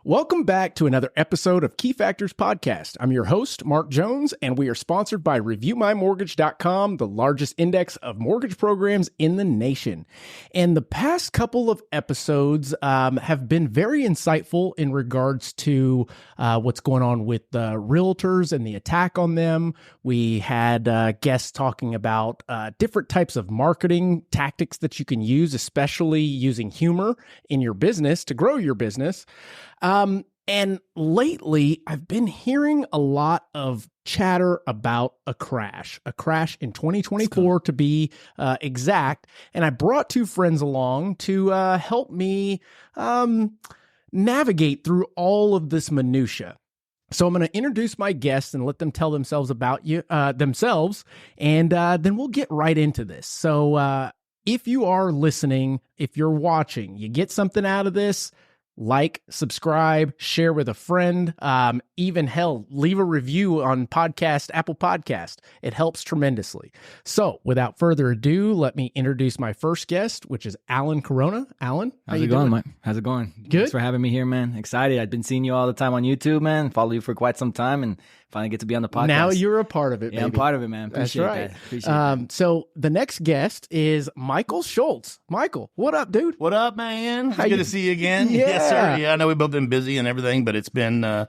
Welcome back to another episode of Key Factors Podcast. I'm your host, Mark Jones, and we are sponsored by ReviewMyMortgage.com, the largest index of mortgage programs in the nation. And the past couple of episodes have been very insightful in regards to what's going on with realtors and the attack on them. We had guests talking about different types of marketing tactics that you can use, especially using humor in your business to grow your business. And lately, I've been hearing a lot of chatter about a crash in 2024 to be exact. And I brought two friends along to help me navigate through all of this minutia. So I'm going to introduce my guests and let them tell themselves about themselves, and then we'll get right into this. So if you are listening, if you're watching, you get something out of this, like, subscribe, share with a friend, even hell, leave a review on Apple Podcast. It helps tremendously. So without further ado, let me introduce my first guest, which is Alan Corona. Alan, how's it going, Mike? How's it going? Good. Thanks for having me here, man. Excited. I've been seeing you all the time on YouTube, man. Follow you for quite some time and finally get to be on the podcast. Now you're a part of it, Yeah, baby. I'm part of it, man. Appreciate That's right. that. Appreciate that. So the next guest is Michael Schultz. Michael, what up, dude? What up, man? It's good to see you again. Yeah. Yes, sir. Yeah, I know we've both been busy and everything, but it's been an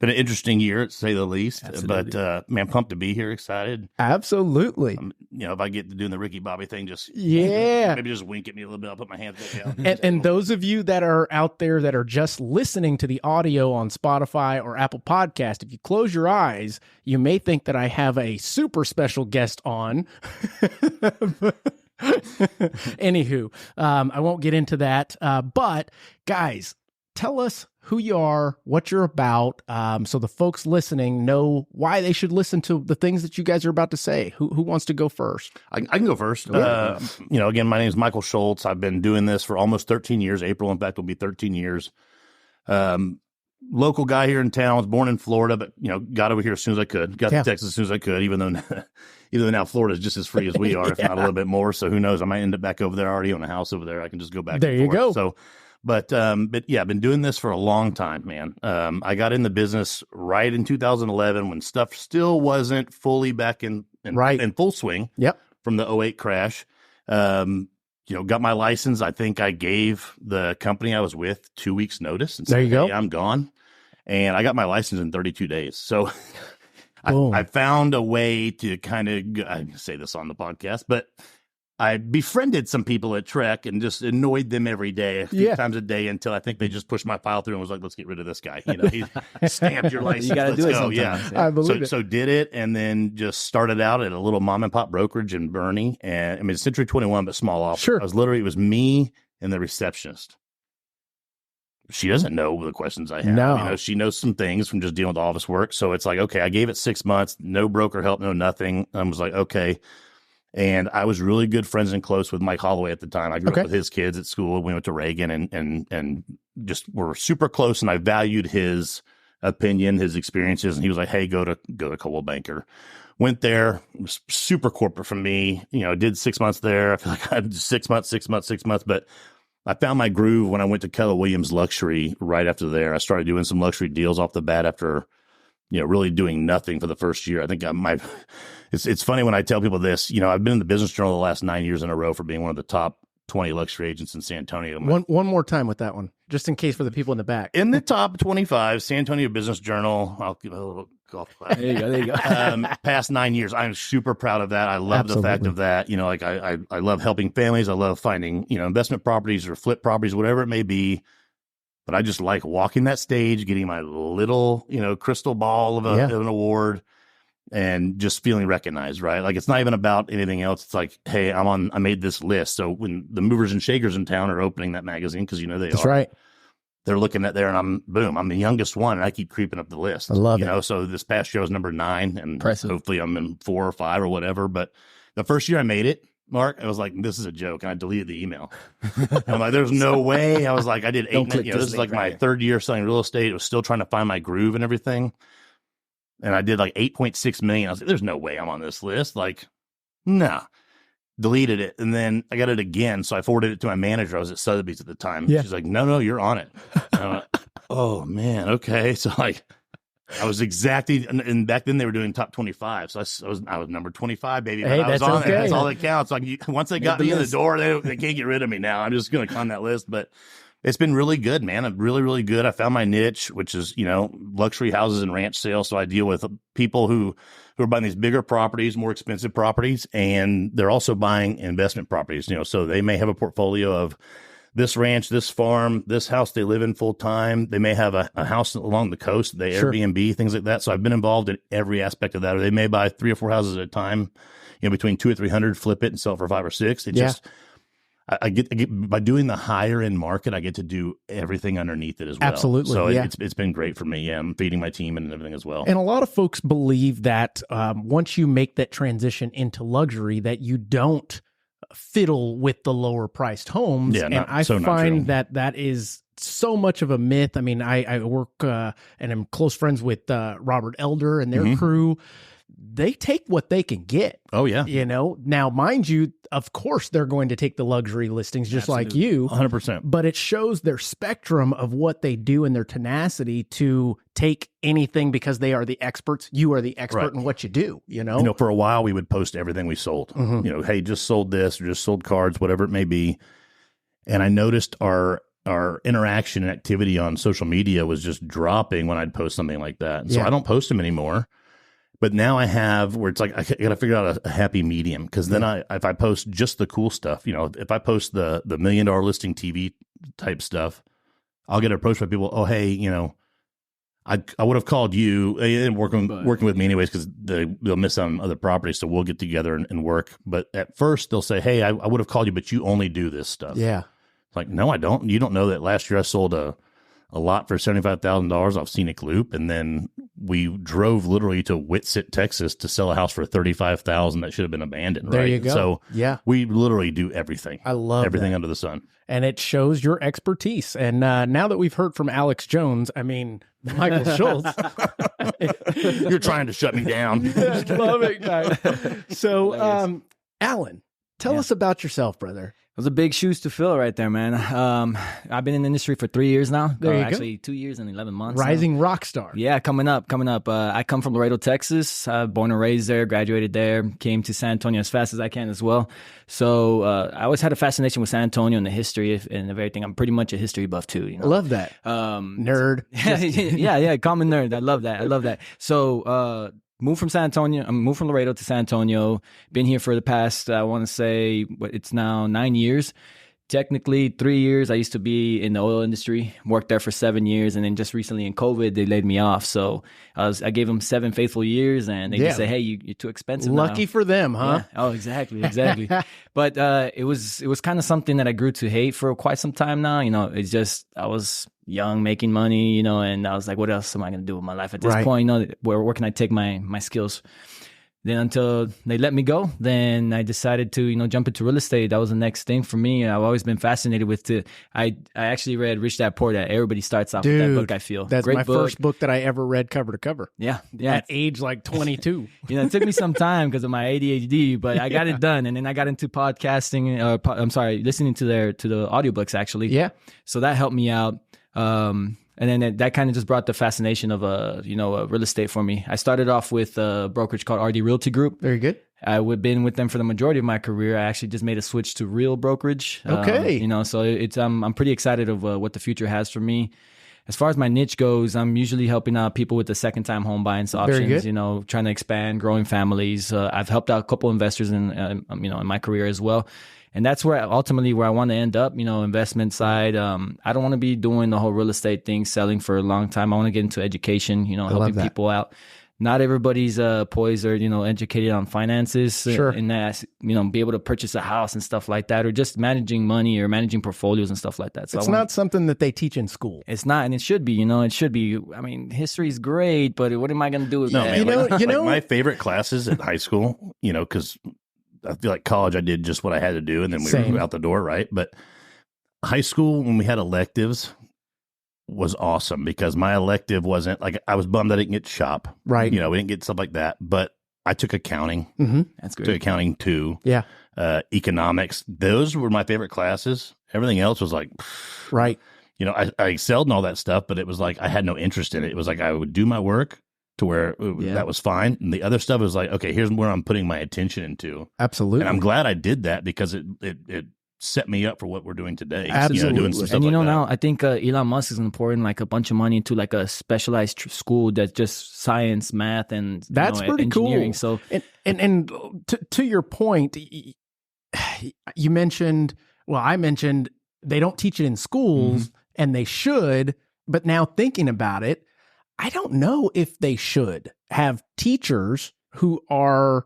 interesting year, to say the least. Absolutely. But, man, pumped to be here, excited. Absolutely. If I get to doing the Ricky Bobby thing, just maybe just wink at me a little bit. I'll put my hands back down. And those of you that are out there that are just listening to the audio on Spotify or Apple Podcast, if you close your eyes, you may think that I have a super special guest on. Anywho, I won't get into that. But guys, tell us who you are, what you're about, so the folks listening know why they should listen to the things that you guys are about to say. Who wants to go first? I can go first. Again, my name is Michael Schultz. I've been doing this for almost 13 years. April, in fact, will be 13 years. Local guy here in town. Was born in Florida, but got over here as soon as I could. Got to Texas as soon as I could. Even though now Florida is just as free as we are, if not a little bit more. So who knows? I might end up back over there. I already own a house over there. I can just go back. There and you forth. go. So. But yeah, I've been doing this for a long time, man. I got in the business right in 2011 when stuff still wasn't fully back in full swing. Yep. From the '08 crash. Got my license. I think I gave the company I was with 2 weeks notice and said, there you go. Hey, I'm gone. And I got my license in 32 days. So I found a way to kind of, I say this on the podcast, but I befriended some people at Trek and just annoyed them every day, a few times a day, until I think they just pushed my file through and was like, let's get rid of this guy. He stamped your license. You got to do it sometimes. Yeah. I believe it. So did it, and then just started out at a little mom and pop brokerage in Bernie. And I mean, Century 21, but small office. Sure. It was me and the receptionist. She doesn't know the questions I have. No. She knows some things from just dealing with office work. So it's like, okay, I gave it 6 months, no broker help, no nothing. I was like, okay. And I was really good friends and close with Mike Holloway at the time. I grew up with his kids at school. We went to Reagan and just were super close. And I valued his opinion, his experiences. And he was like, hey, go to Coldwell Banker. Went there. It was super corporate for me. Did 6 months there. I feel like I had 6 months. But I found my groove when I went to Keller Williams Luxury right after there. I started doing some luxury deals off the bat after really doing nothing for the first year. I think it's funny when I tell people this, I've been in the Business Journal the last 9 years in a row for being one of the top 20 luxury agents in San Antonio. One more time with that one, just in case for the people in the back. In the top 25, San Antonio Business Journal. I'll give a little golf clap. There you go. Past 9 years. I'm super proud of that. I love the fact of that. I love helping families. I love finding, investment properties or flip properties, whatever it may be. But I just like walking that stage, getting my little, crystal ball of an award and just feeling recognized, right? Like, it's not even about anything else. It's like, hey, I made this list. So when the movers and shakers in town are opening that magazine, because That's right. They're looking at there and I'm the youngest one and I keep creeping up the list. I love it. So this past year I was number 9 and Impressive. Hopefully I'm in 4 or 5 or whatever. But the first year I made it, Mark, I was like, this is a joke. And I deleted the email. I'm like, there's no way. I was like, I did 8, this is like my 3rd year selling real estate. I was still trying to find my groove and everything. And I did like 8.6 million. I was like, there's no way I'm on this list. Like, nah. Deleted it. And then I got it again. So I forwarded it to my manager. I was at Sotheby's at the time. Yeah. She's like, no, you're on it. Oh man. Okay. So like, I was exactly, and back then they were doing top 25. So I was number 25, baby. But Hey, I was that's on okay. there. That's all that counts. Like once they got me in the door, they can't get rid of me now. I'm just going to climb that list. But it's been really good, man. I'm really, really good. I found my niche, which is, luxury houses and ranch sales. So I deal with people who are buying these bigger properties, more expensive properties, and they're also buying investment properties, so they may have a portfolio of this ranch, this farm, this house they live in full time. They may have a house along the coast, they Airbnb, things like that. So I've been involved in every aspect of that. Or they may buy 3 or 4 houses at a time, between 200 or 300, flip it and sell it for 5 or 6. I get by doing the higher end market, I get to do everything underneath it as well. Absolutely. So it's been great for me. Yeah, I'm feeding my team and everything as well. And a lot of folks believe that once you make that transition into luxury, that you don't fiddle with the lower priced homes. Yeah, and I find that is so much of a myth. I mean, I work and I'm close friends with Robert Elder and their crew. They take what they can get. Oh, yeah. Now, mind you, of course, they're going to take the luxury listings just like you. 100%. But it shows their spectrum of what they do and their tenacity to take anything because they are the experts. You are the expert in what you do, For a while, we would post everything we sold. Hey, just sold this or just sold cards, whatever it may be. And I noticed our interaction and activity on social media was just dropping when I'd post something like that. And so I don't post them anymore. But now I have where it's like I got to figure out a happy medium, because then if I post just the cool stuff, if I post the $1 million listing TV type stuff, I'll get approached by people. Oh, hey, I would have called you and working with me anyways, because they'll miss out on other properties, so we'll get together and work. But at first they'll say, hey, I would have called you, but you only do this stuff. Yeah, it's like, no, I don't. You don't know that last year I sold a lot for $75,000 off Scenic Loop, and then we drove literally to Whitsett, Texas, to sell a house for $35,000 that should have been abandoned. There right? you go. So we literally do everything. I love everything that. under the sun, and it shows your expertise. And now that we've heard from Alex Jones, I mean Michael Schultz, you're trying to shut me down. Love it, guys. So, Alan, tell us about yourself, brother. Those are big shoes to fill right there, man. I've been in the industry for 3 years now. There you go. Actually, 2 years and 11 months. Rising rock star. Yeah, coming up. I come from Laredo, Texas. Born and raised there, graduated there, came to San Antonio as fast as I can as well. So I always had a fascination with San Antonio and the history and everything. I'm pretty much a history buff too. I love that. Nerd. yeah, common nerd. I love that. So moved from Laredo to San Antonio. Been here for the past, I want to say, it's now 9 years. Technically, 3 years. I used to be in the oil industry, worked there for 7 years, and then just recently in COVID, they laid me off. So I gave them 7 faithful years, and they just say, "Hey, you're too expensive." Lucky now. for them, huh? Yeah. Oh, exactly. But it was kind of something that I grew to hate for quite some time now. It's just I was young, making money, and I was like, "What else am I going to do with my life at this point? Where can I take my skills?" Then until they let me go, then I decided to, jump into real estate. That was the next thing for me. I've always been fascinated with it. I actually read Rich Dad Poor Dad. Everybody starts off with that book, I feel. That's Great my book. first book that I ever read cover to cover. Yeah. At age like 22. It took me some time because of my ADHD, but I got it done. And then I got into podcasting, listening to the audiobooks actually. Yeah. So that helped me out. And then that kind of just brought the fascination of real estate for me. I started off with a brokerage called RD Realty Group. Very good. I've been with them for the majority of my career. I actually just made a switch to real brokerage. Okay. So it's I'm pretty excited of what the future has for me. As far as my niche goes, I'm usually helping out people with the second-time home buying options. Trying to expand, growing families. I've helped out a couple investors in my career as well. And that's where I want to end up, investment side. I don't want to be doing the whole real estate thing, selling for a long time. I want to get into education, helping people out. Not everybody's poised or, educated on finances. Sure. And that, be able to purchase a house and stuff like that, or just managing money or managing portfolios and stuff like that. So it's not something that they teach in school. It's not, and it should be, it should be. I mean, history is great, but what am I going to do with that? Man, my favorite classes in high school, because I feel like college, I did just what I had to do, and then we were out the door, right? But high school, when we had electives, was awesome because my elective wasn't like, I was bummed I didn't get shop, right? We didn't get stuff like that, but I took accounting. Mm-hmm. That's good. Took accounting too. Yeah. Economics. Those were my favorite classes. Everything else was like, right. you know, I excelled in all that stuff, but it was like I had no interest in it. It was like I would do my work to where that was fine. And the other stuff was like, okay, here's where I'm putting my attention into. Absolutely. And I'm glad I did that because it set me up for what we're doing today. Absolutely. You know, doing some stuff and you know, like now I think Elon Musk is pouring like a bunch of money into like a specialized school that's just science, math, and that's pretty engineering. Cool. So, and to your point, you mentioned, well, I mentioned they don't teach it in schools and they should, but now thinking about it, I don't know if they should have teachers who are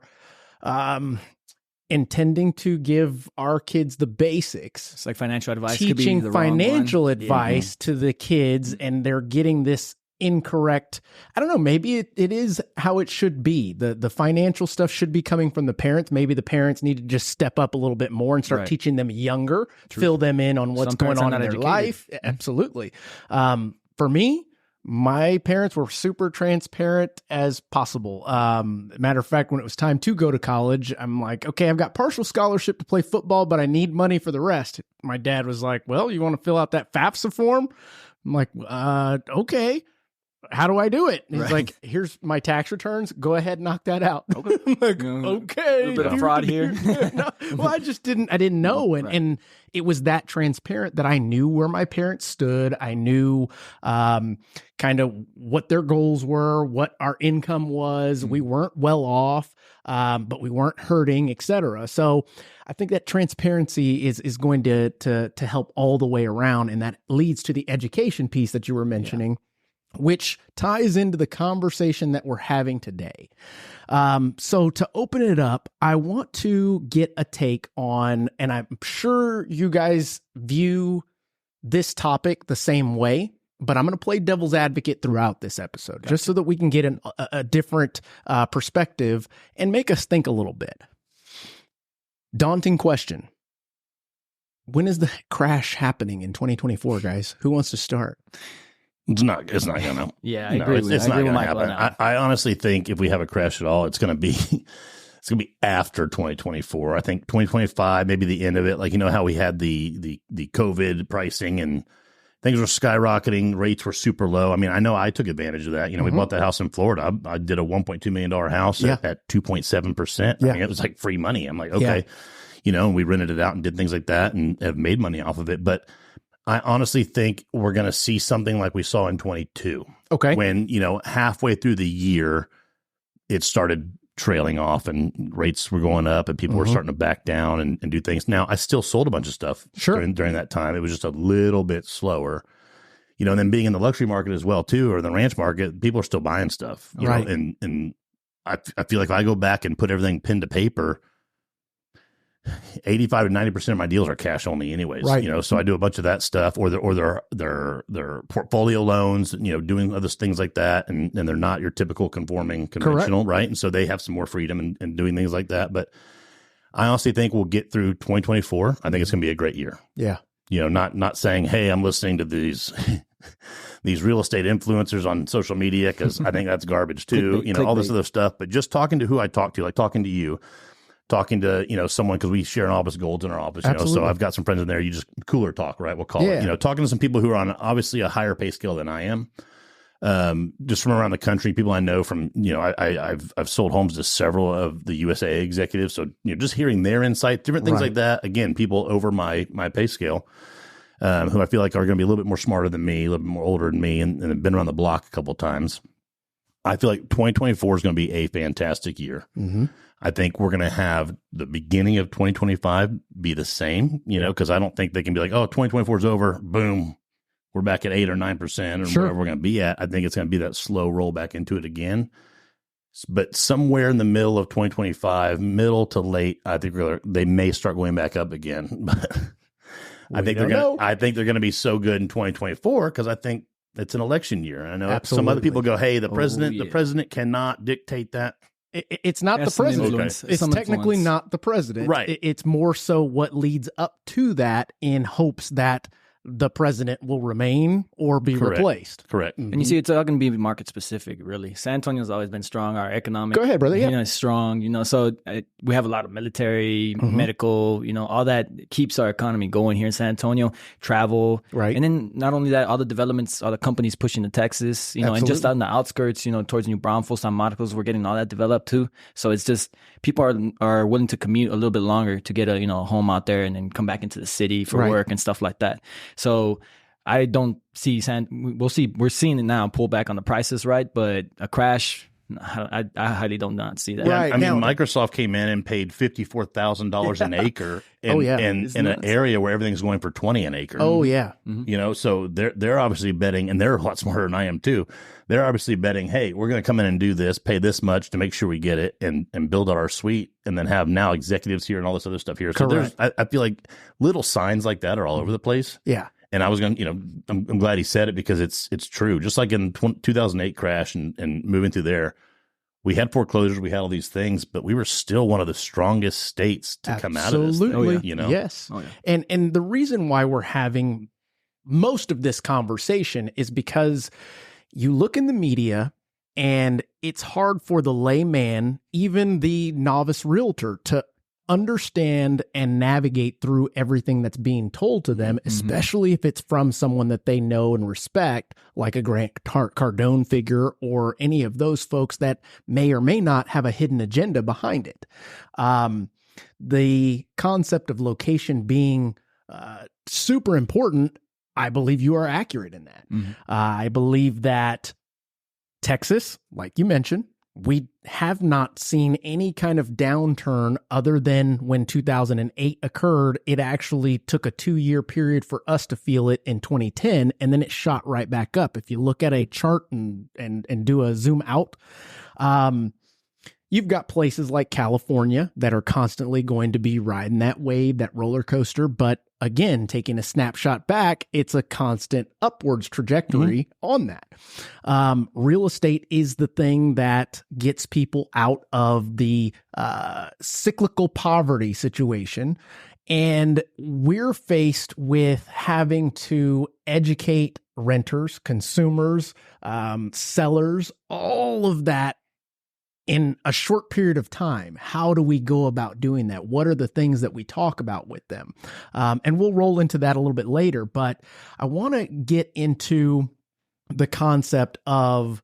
intending to give our kids the basics. It's like financial advice. Teaching could be the financial advice to the kids, and they're getting this incorrect. I don't know. Maybe it is how it should be. The financial stuff should be coming from the parents. Maybe the parents need to just step up a little bit more and start teaching them younger, fill them in on what's going on in their life. Absolutely. For me, my parents were super transparent as possible. Matter of fact, when it was time to go to college, I'm like, okay, I've got partial scholarship to play football, but I need money for the rest. My dad was like, well, you want to fill out that FAFSA form? I'm like, okay. How do I do it? And he's like, here's my tax returns. Go ahead and knock that out. Okay. I'm like, okay. A little bit of fraud here. No, well, I didn't know. And it was that transparent that I knew where my parents stood. I knew kind of what their goals were, what our income was. We weren't well off, but we weren't hurting, etc. So I think that transparency is going to help all the way around. And that leads to the education piece that you were mentioning. Which ties into the conversation that we're having today. So to open it up, I want to get a take on, and I'm sure you guys view this topic the same way, but I'm going to play devil's advocate throughout this episode, just so that we can get a different perspective and make us think a little bit. Daunting question. When is the crash happening in 2024, guys? Who wants to start? It's not gonna. Yeah, I agree. It's not gonna happen. I honestly think if we have a crash at all, it's gonna be after 2024. I think 2025, maybe the end of it. Like, you know how we had the COVID pricing and things were skyrocketing, rates were super low. I mean, I know I took advantage of that. You know, we bought that house in Florida. I did a $1.2 million house at 2.7%. I mean, it was like free money. I'm like, okay, you know, and we rented it out and did things like that and have made money off of it. But I honestly think we're going to see something like we saw in 22. Okay. When, you know, halfway through the year, it started trailing off and rates were going up and people were starting to back down and do things. Now, I still sold a bunch of stuff during that time. It was just a little bit slower, you know, and then being in the luxury market as well, too, or the ranch market, people are still buying stuff, you know, and I feel like if I go back and put everything pen to paper, 85 to 90% of my deals are cash only anyways, you know, so I do a bunch of that stuff or their portfolio loans, you know, doing other things like that. And they're not your typical conventional, right? And so they have some more freedom in doing things like that. But I honestly think we'll get through 2024. I think it's going to be a great year. Yeah. You know, not saying, hey, I'm listening to these real estate influencers on social media because I think that's garbage too, you know, all this other stuff, but just talking to who I talk to, like talking to you, talking to, you know, someone, because we share an office goals in our office, you know, so I've got some friends in there, you just cooler talk, right? We'll call it, you know, talking to some people who are on obviously a higher pay scale than I am, just from around the country, people I know from, you know, I've sold homes to several of the USA executives. So, you know, just hearing their insight, different things like that. Again, people over my pay scale, who I feel like are going to be a little bit more smarter than me, a little bit more older than me, and have been around the block a couple of times. I feel like 2024 is going to be a fantastic year. I think we're going to have the beginning of 2025 be the same, you know, because I don't think they can be like, oh, 2024 is over, boom, we're back at 8 or 9% or wherever we're going to be at. I think it's going to be that slow roll back into it again. But somewhere in the middle of 2025, middle to late, I think they may start going back up again. But I think they're going to be so good in 2024 because I think it's an election year. I know some other people go, hey, the president cannot dictate that. It's not the president. It's technically not the president. Right. It's more so what leads up to that in hopes that the president will remain or be replaced. Correct. And you see, it's all going to be market specific, really. San Antonio's always been strong. Our economic, go ahead, brother. Yeah, is strong. So we have a lot of military, medical, all that keeps our economy going here in San Antonio. Travel, right? And then not only that, all the developments, all the companies pushing to Texas, and just out in the outskirts, towards New Braunfels, San Marcos, we're getting all that developed too. So it's just people are willing to commute a little bit longer to get a home out there and then come back into the city for work and stuff like that. So I don't see we'll see. We're seeing it now pull back on the prices, right? But a crash, I highly do not see that. Right. I mean, Microsoft came in and paid $54,000 an acre in an area where everything's going for $20 an acre. Oh yeah. So they're obviously betting, and they're a lot smarter than I am too. They're obviously betting, hey, we're going to come in and do this, pay this much to make sure we get it, and build out our suite, and then have now executives here and all this other stuff here. So I feel like little signs like that are all over the place. Yeah. And I was going to, I'm glad he said it because it's true. Just like in 2008 crash and moving through there, we had foreclosures, we had all these things, but we were still one of the strongest states to come out of this thing. Absolutely. Yes. Oh, yeah. And the reason why we're having most of this conversation is because you look in the media and it's hard for the layman, even the novice realtor, to understand and navigate through everything that's being told to them, especially if it's from someone that they know and respect, like a Grant Cardone figure or any of those folks that may or may not have a hidden agenda behind it. The concept of location being super important, I believe you are accurate in that. I believe that Texas, like you mentioned, we have not seen any kind of downturn other than when 2008 occurred. It actually took a 2-year period for us to feel it in 2010, and then it shot right back up. If you look at a chart and do a zoom out, you've got places like California that are constantly going to be riding that wave, that roller coaster. But again, taking a snapshot back, it's a constant upwards trajectory on that. Real estate is the thing that gets people out of the cyclical poverty situation. And we're faced with having to educate renters, consumers, sellers, all of that in a short period of time. How do we go about doing that? What are the things that we talk about with them? And we'll roll into that a little bit later, but I want to get into the concept of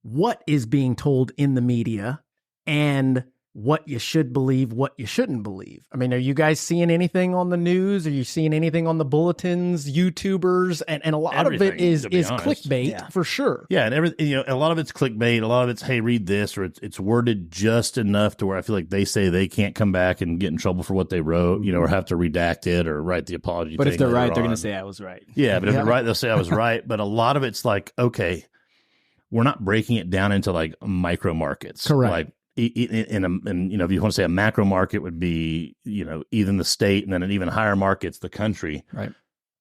what is being told in the media and what you should believe, what you shouldn't believe. I mean, are you guys seeing anything on the news? Are you seeing anything on the bulletins, YouTubers? And a lot of it is clickbait for sure. Yeah. And a lot of it's clickbait. A lot of it's, hey, read this, or it's worded just enough to where I feel like they say they can't come back and get in trouble for what they wrote, or have to redact it or write the apology. But if they're right, they're going to say I was right. Yeah. But if they're right, they'll say I was right. But a lot of it's like, okay, we're not breaking it down into like micro markets. Correct. Like, if you want to say a macro market would be, even the state, and then an even higher market's the country. Right.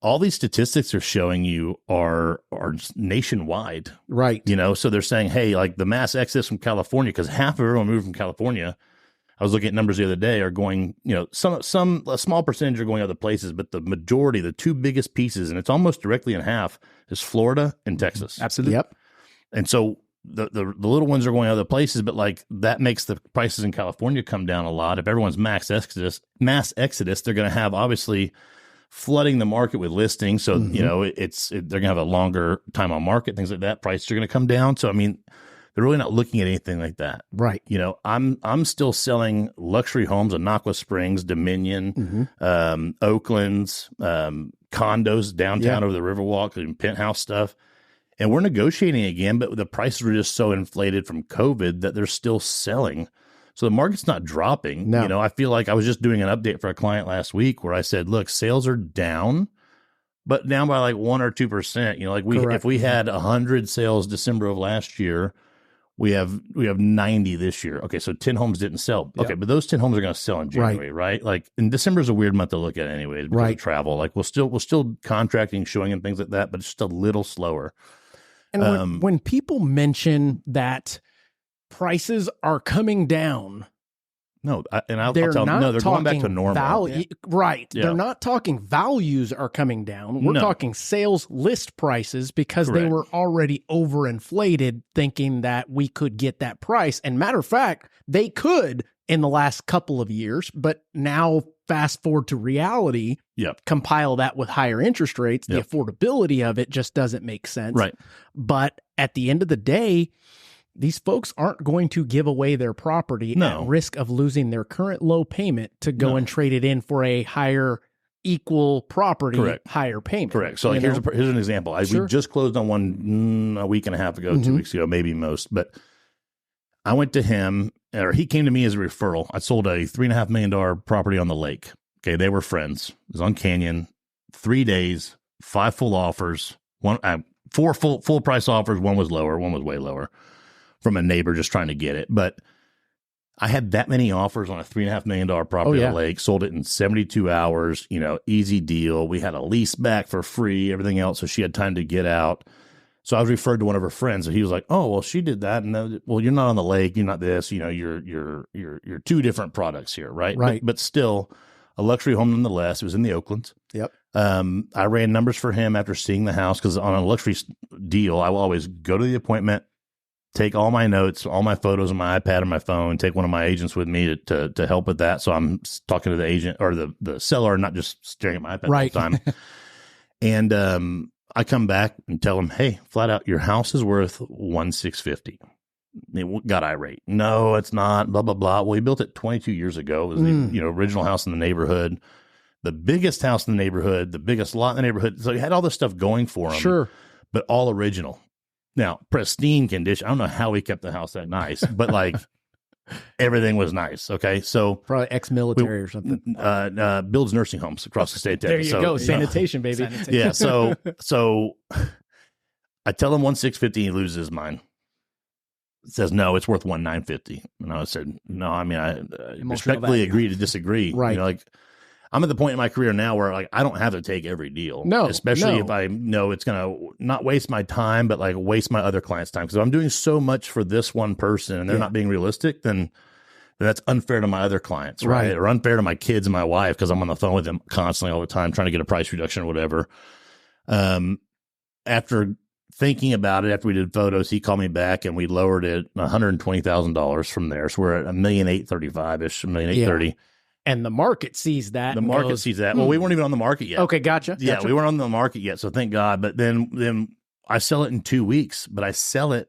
All these statistics are showing you are just nationwide. Right. So they're saying, hey, like the mass exodus from California, because half of everyone moved from California. I was looking at numbers the other day, are going, a small percentage are going other places, but the majority, the two biggest pieces, and it's almost directly in half, is Florida and Texas. Absolutely. Yep. And so the little ones are going other places, but like that makes the prices in California come down a lot. If everyone's mass exodus, they're going to have obviously flooding the market with listings. So, they're going to have a longer time on market, things like that. Prices are going to come down. So, I mean, they're really not looking at anything like that. Right. I'm still selling luxury homes in Naco Springs, Dominion, Oakland's, condos downtown over the Riverwalk, and penthouse stuff. And we're negotiating again, but the prices were just so inflated from COVID that they're still selling. So the market's not dropping. No. I feel like I was just doing an update for a client last week where I said, look, sales are down, but down by like 1 or 2%. If we had 100 sales December of last year, we have 90 this year. Okay, so 10 homes didn't sell. Okay, but those 10 homes are going to sell in January, right? Like, and December is a weird month to look at anyway because of travel. Like, we're still contracting, showing, and things like that, but it's just a little slower. And when people mention that prices are coming down, No, I'll they're tell them, not they're going back to normal. Value, right. Yeah. They're not talking values are coming down. We're No. talking sales list prices because they Correct. were already overinflated thinking that we could get that price. And matter of fact, they could in the last couple of years, but now fast forward to reality, Yep. compile that with higher interest rates, the affordability of it just doesn't make sense. Right. But at the end of the day, these folks aren't going to give away their property at risk of losing their current low payment to go and trade it in for a higher equal property, Correct. higher payment. Correct. So like, here's an example. We just closed on one a week and a half ago, 2 weeks ago, maybe most. But I went to him, or he came to me as a referral. I sold a $3.5 million property on the lake. Okay, they were friends. It was on Canyon. 3 days, 5 full offers. 4 full price offers. One was lower. One was way lower. From a neighbor just trying to get it. But I had that many offers on a $3.5 million property on the lake, sold it in 72 hours, easy deal. We had a lease back for free, everything else. So she had time to get out. So I was referred to one of her friends and he was like, oh, well, she did that. And well, you're not on the lake. You're not this, you're 2 different products here. Right. Right. But still a luxury home nonetheless. It was in the Oaklands. Yep. I ran numbers for him after seeing the house. Cause on a luxury deal, I will always go to the appointment, take all my notes, all my photos on my iPad or my phone, take one of my agents with me to help with that. So I'm talking to the agent or the seller, not just staring at my iPad all the time. And I come back and tell him, hey, flat out, your house is worth $1,650. It got irate. No, it's not, blah, blah, blah. Well, he built it 22 years ago. It was the original house in the neighborhood, the biggest house in the neighborhood, the biggest lot in the neighborhood. So he had all this stuff going for him. Sure. But all original. Now, pristine condition. I don't know how he kept the house that nice, but like everything was nice. Okay. So probably ex-military or something. Builds nursing homes across the state. There you go. Sanitation, baby. Sanitation. Yeah. So I tell him $1,650, he loses his mind. Says, no, it's worth $1,950. And I said, no, I mean, I respectfully agree to disagree. Right. I'm at the point in my career now where I don't have to take every deal. No, especially if I know it's going to not waste my time, but like waste my other clients' time. Because if I'm doing so much for this one person and they're not being realistic, then that's unfair to my other clients, right? Or unfair to my kids and my wife because I'm on the phone with them constantly all the time trying to get a price reduction or whatever. After thinking about it, after we did photos, he called me back and we lowered it $120,000 from there. So we're at $1,835-ish, $1,830,000. And the market sees that. The market sees that. Well, we weren't even on the market yet. Okay, gotcha. Yeah, we weren't on the market yet, so thank God. But then I sell it in 2 weeks, but I sell it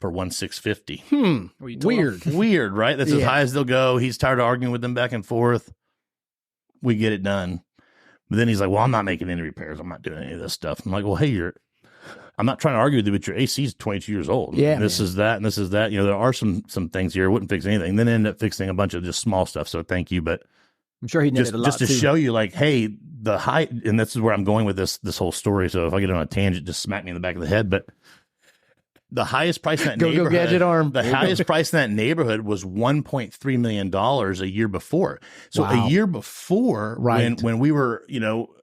for $1,650. Weird, right? That's as high as they'll go. He's tired of arguing with them back and forth. We get it done. But then he's like, well, I'm not making any repairs. I'm not doing any of this stuff. I'm like, well, hey, I'm not trying to argue with you, but your AC is 22 years old. Yeah. And this is that, and this is that. There are some things here. Wouldn't fix anything. Then end up fixing a bunch of just small stuff. So thank you. But I'm sure he needed a lot just to show you, like, hey, the high, and this is where I'm going with this whole story. So if I get on a tangent, just smack me in the back of the head. But the highest price in that neighborhood, go gadget arm. The highest price in that neighborhood was $1.3 million a year before. So a year before, when we were,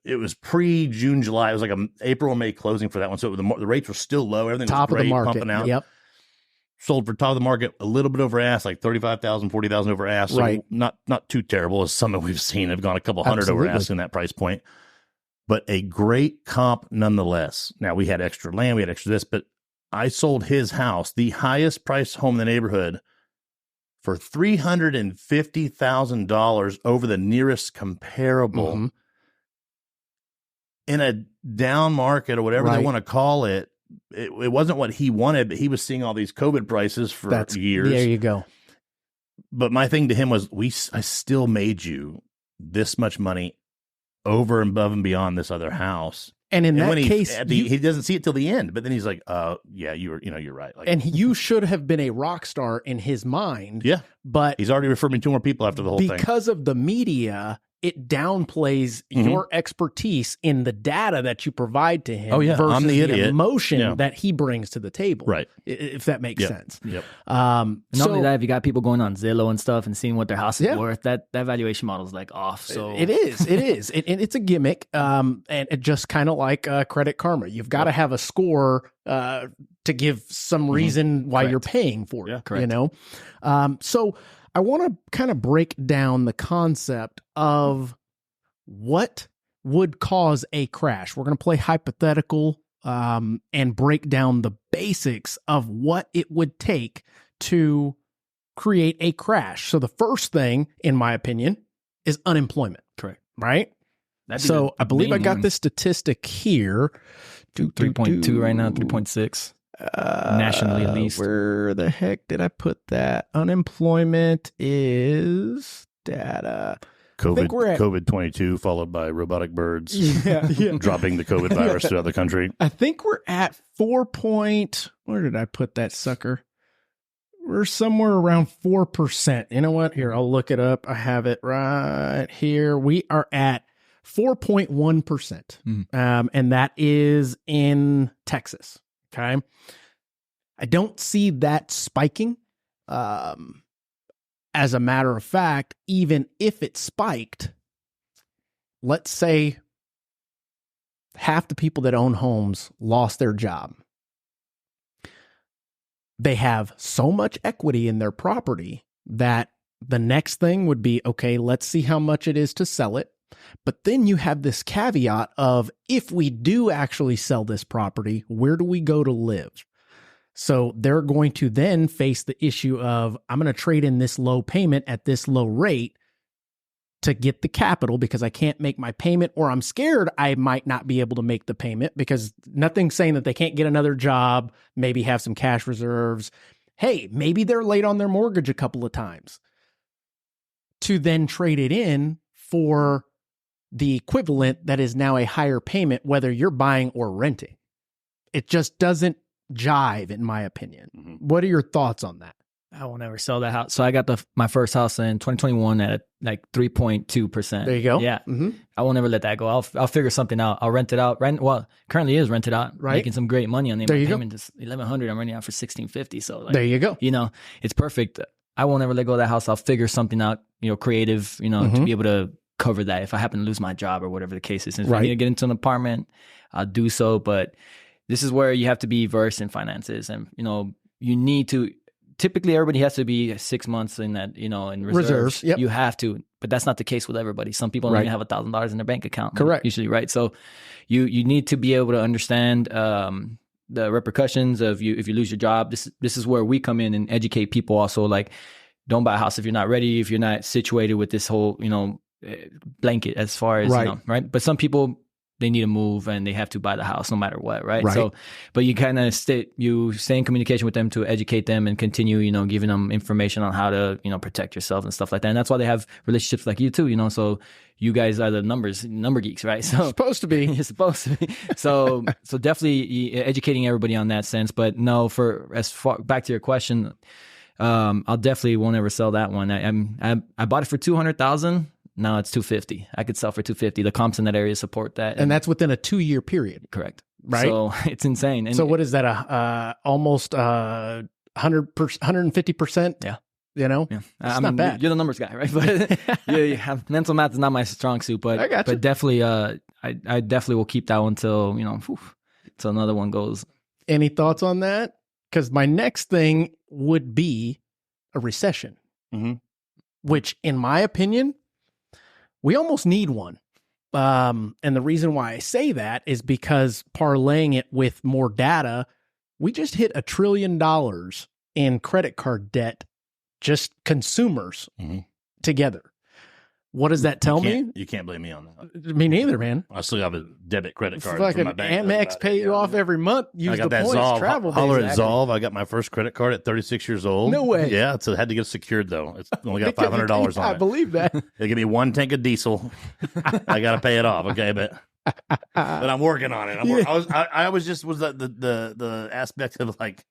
it was pre-June, July. It was like a April or May closing for that one. So the rates were still low. Everything top was great, of the market. pumping out. Yep. Sold for top of the market, a little bit over ask, like $35,000, $40,000 over ask. So not too terrible as some that we've seen have gone a couple hundred over ask in that price point. But a great comp nonetheless. Now, we had extra land, we had extra this, but I sold his house, the highest priced home in the neighborhood, for $350,000 over the nearest comparable in a down market or whatever they want to call it. It wasn't what he wanted, but he was seeing all these COVID prices for years. There you go. But my thing to him was, I still made you this much money over and above and beyond this other house. And in that case, he doesn't see it till the end, but then he's like, yeah, you're right. Like, and you should have been a rock star in his mind. Yeah. But he's already referred me to more people after the whole thing. Because of the media, it downplays your expertise in the data that you provide to him versus I'm the idiot. Emotion that he brings to the table. Right. If that makes sense. Yep. Not only that, if you got people going on Zillow and stuff and seeing what their house is worth, that valuation model is like off. So it is. It's a gimmick. And it just kind of like Credit Karma. You've got to have a score to give some reason why you're paying for it. Correct. You know? So I want to kind of break down the concept of what would cause a crash. We're going to play hypothetical and break down the basics of what it would take to create a crash. So the first thing, in my opinion, is unemployment. Correct. Right? So I believe I got this statistic here. 3.2 right now, 3.6. Nationally, at least. Where the heck did I put that? Unemployment is data. COVID-22 followed by robotic birds dropping the COVID virus throughout the country. I think we're at 4 where did I put that sucker? We're somewhere around 4%. You know what? Here, I'll look it up. I have it right here. We are at 4.1%. And that is in Texas. Okay. I don't see that spiking. As a matter of fact, even if it spiked, let's say half the people that own homes lost their job. They have so much equity in their property that the next thing would be, okay, let's see how much it is to sell it. But then you have this caveat of, if we do actually sell this property, where do we go to live? So they're going to then face the issue of, I'm going to trade in this low payment at this low rate to get the capital because I can't make my payment, or I'm scared I might not be able to make the payment because nothing's saying that they can't get another job, maybe have some cash reserves. Hey, maybe they're late on their mortgage a couple of times, to then trade it in for the equivalent that is now a higher payment, whether you're buying or renting. It just doesn't jive, in my opinion. What are your thoughts on that? I will never sell that house. So I got my first house in 2021 at like 3.2%. There you go. Yeah. I will never let that go. I'll figure something out. I'll rent it out. Currently is rented out. Right. Making some great money on it. There my you payment is $1,100. I'm renting out for $1,650. So there you go. You know, it's perfect. I won't ever let go of that house. I'll figure something out, creative, to be able to cover that if I happen to lose my job or whatever the case is. And if I need to get into an apartment, I'll do so. But this is where you have to be versed in finances, and you need to. Typically, everybody has to be 6 months in that, in reserves. Yep. You have to, but that's not the case with everybody. Some people only have $1,000 in their bank account. Correct. Usually, right? So you need to be able to understand the repercussions of if you lose your job. This is where we come in and educate people also. Like, don't buy a house if you're not ready, if you're not situated with this whole, blanket as far as, right? But some people, they need to move and they have to buy the house no matter what, right? So, but you kind of stay in communication with them to educate them and continue, giving them information on how to, protect yourself and stuff like that. And that's why they have relationships like you too, so you guys are the number geeks, right? So supposed to be. You're supposed to be. So definitely educating everybody on that sense. But no, back to your question, I'll definitely won't ever sell that one. I bought it for $200,000. Now it's $250,000. I could sell for $250,000. The comps in that area support that, and that's within a 2-year period. Correct. Right. So it's insane. And so what is that? Almost 150%. Yeah. Yeah. It's not bad. You're the numbers guy, right? But you have mental math is not my strong suit. But I got you. But definitely, I definitely will keep that one till till another one goes. Any thoughts on that? Because my next thing would be a recession, which, in my opinion, we almost need one. And the reason why I say that is because, parlaying it with more data, we just hit $1 trillion in credit card debt, just consumers together. What does that tell me? You can't blame me on that. Me neither, man. I still have a debit credit card. Fucking from my bank. Amex pay you off every month. Use I got the that points. Zolve. Travel Holler days, at Zolve. I got my first credit card at 36 years old. No way. Yeah, so I had to get it secured though. It's only got $500 on it. I believe that. They give me 1 tank of diesel. I got to pay it off. Okay, but I'm working on it. I was the aspect of like,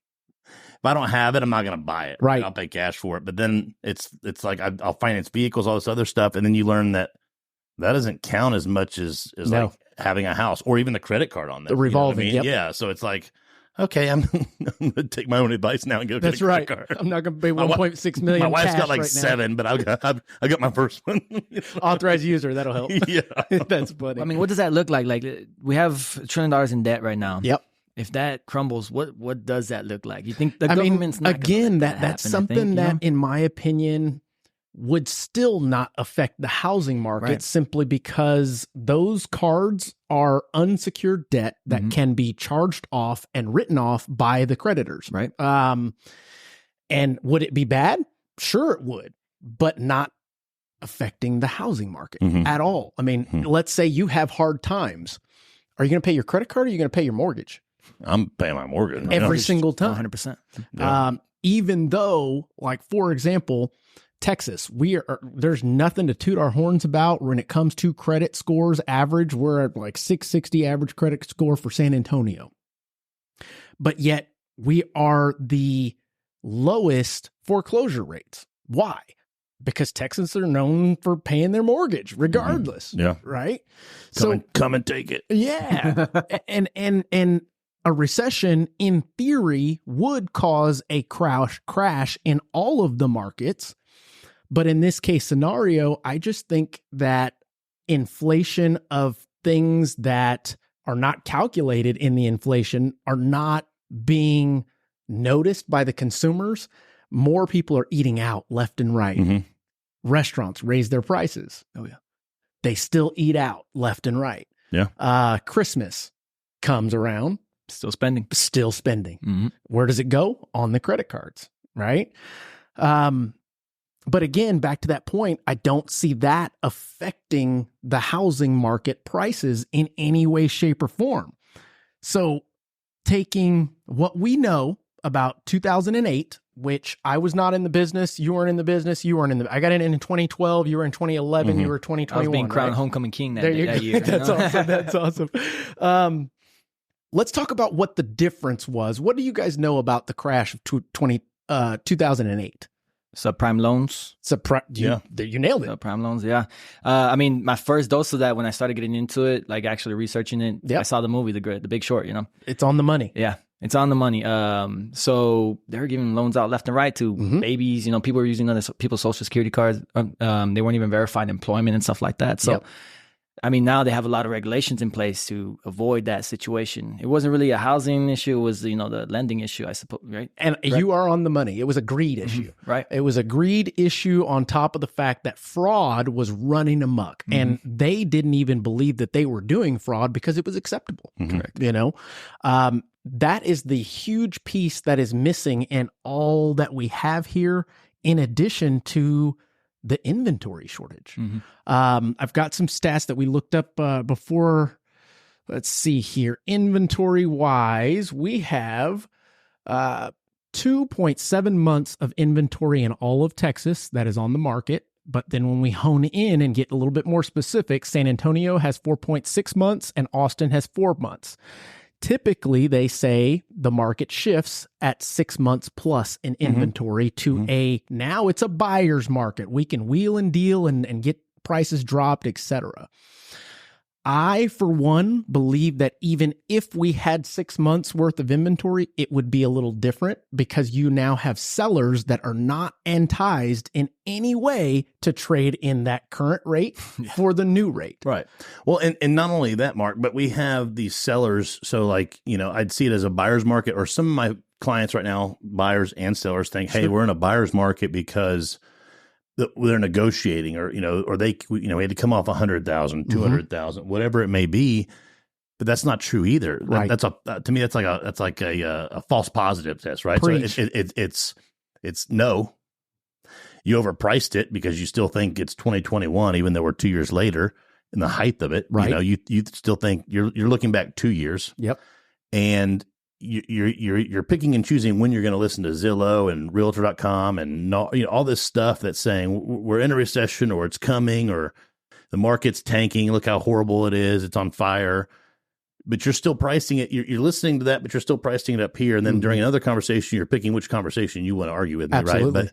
if I don't have it, I'm not going to buy it. Right. I'll pay cash for it. But then it's like I'll finance vehicles, all this other stuff, and then you learn that that doesn't count as much as No. like having a house or even the credit card on that. The revolving, you know what I mean? yep. Yeah. So it's like, okay, I'm going to take my own advice now and go That's get a right. credit card. I'm not going to pay 1.6 million. My wife's cash got like right 7, but I got my first one. Authorized user. That'll help. Yeah. That's funny. I mean, what does that look like? Like we have $1 trillion in debt right now. Yep. If that crumbles, what does that look like? You think the I government's mean, not again, gonna let that's happen, something I think, that, you know? in my opinion, would still not affect the housing market Right. simply because those cards are unsecured debt that Mhm. can be charged off and written off by the creditors. Right. And would it be bad? Sure, it would, but not affecting the housing market Mhm. at all. I mean, let's say you have hard times. Are you going to pay your credit card or are you going to pay your mortgage? I'm paying my mortgage. Every single time. 100%. Yeah. Even though, like, for example, Texas, there's nothing to toot our horns about when it comes to credit scores average. We're at like 660 average credit score for San Antonio. But yet we are the lowest foreclosure rates. Why? Because Texans are known for paying their mortgage regardless. Yeah. Right? Come and take it. Yeah. and a recession in theory would cause a crash in all of the markets. But in this case scenario, I just think that inflation of things that are not calculated in the inflation are not being noticed by the consumers. More people are eating out left and right. Mhm. Restaurants raise their prices. Oh, yeah. They still eat out left and right. Yeah. Christmas comes around, Still spending. still spending. Mhm. Where does it go? On the credit cards, right? But again, back to that point, I don't see that affecting the housing market prices in any way, shape, or form. So taking what we know about 2008, which I was not in the business, you weren't in the business, I got in 2012, you were in 2011, you were I was 2021. being crowned right? homecoming king that There you that go. year. That's awesome. That's awesome. Let's talk about what the difference was. What do you guys know about the crash of 2008? Subprime loans. You nailed it. Subprime loans, yeah. I mean, my first dose of that when I started getting into it, like actually researching it, Yep. I saw the movie, The Big Short, you know? It's on the money. Yeah, it's on the money. So they're giving loans out left and right to babies. You know, people were using other people's social security cards. They weren't even verifying employment and stuff like that. So, Yep. I mean, now they have a lot of regulations in place to avoid that situation. It wasn't really a housing issue. It was, the lending issue, I suppose, right? And you are on the money. It was a greed issue. Right. It was a greed issue on top of the fact that fraud was running amok. And they didn't even believe that they were doing fraud because it was acceptable. Correct. That is the huge piece that is missing in all that we have here, in addition to the inventory shortage. I've got some stats that we looked up before. Let's see here. Inventory wise, we have 2.7 months of inventory in all of Texas that is on the market. But then when we hone in and get a little bit more specific, San Antonio has 4.6 months and Austin has 4 months. Typically, they say the market shifts at 6 months plus in inventory to now it's a buyer's market. We can wheel and deal and get prices dropped, etc. I, for one, believe that even if we had 6 months worth of inventory, it would be a little different because you now have sellers that are not enticed in any way to trade in that current rate for the new rate. Right. Well, and not only that, Mark, but we have these sellers. So like, I'd see it as a buyer's market, or some of my clients right now, buyers and sellers, think, hey, we're in a buyer's market because they're negotiating, or they we had to come off 100,000, 200,000, whatever it may be. But that's not true either. Right. That's to me, that's like a false positive test, right? Preach. So it's no. You overpriced it because you still think it's 2021, even though we're 2 years later in the height of it. Right. You still think you're looking back 2 years. Yep. And you're picking and choosing when you're going to listen to Zillow and realtor.com and all this stuff that's saying we're in a recession, or it's coming, or the market's tanking. Look how horrible it is. It's on fire. But you're still pricing it. You're listening to that, but you're still pricing it up here. And then during another conversation, you're picking which conversation you want to argue with me, Absolutely. right?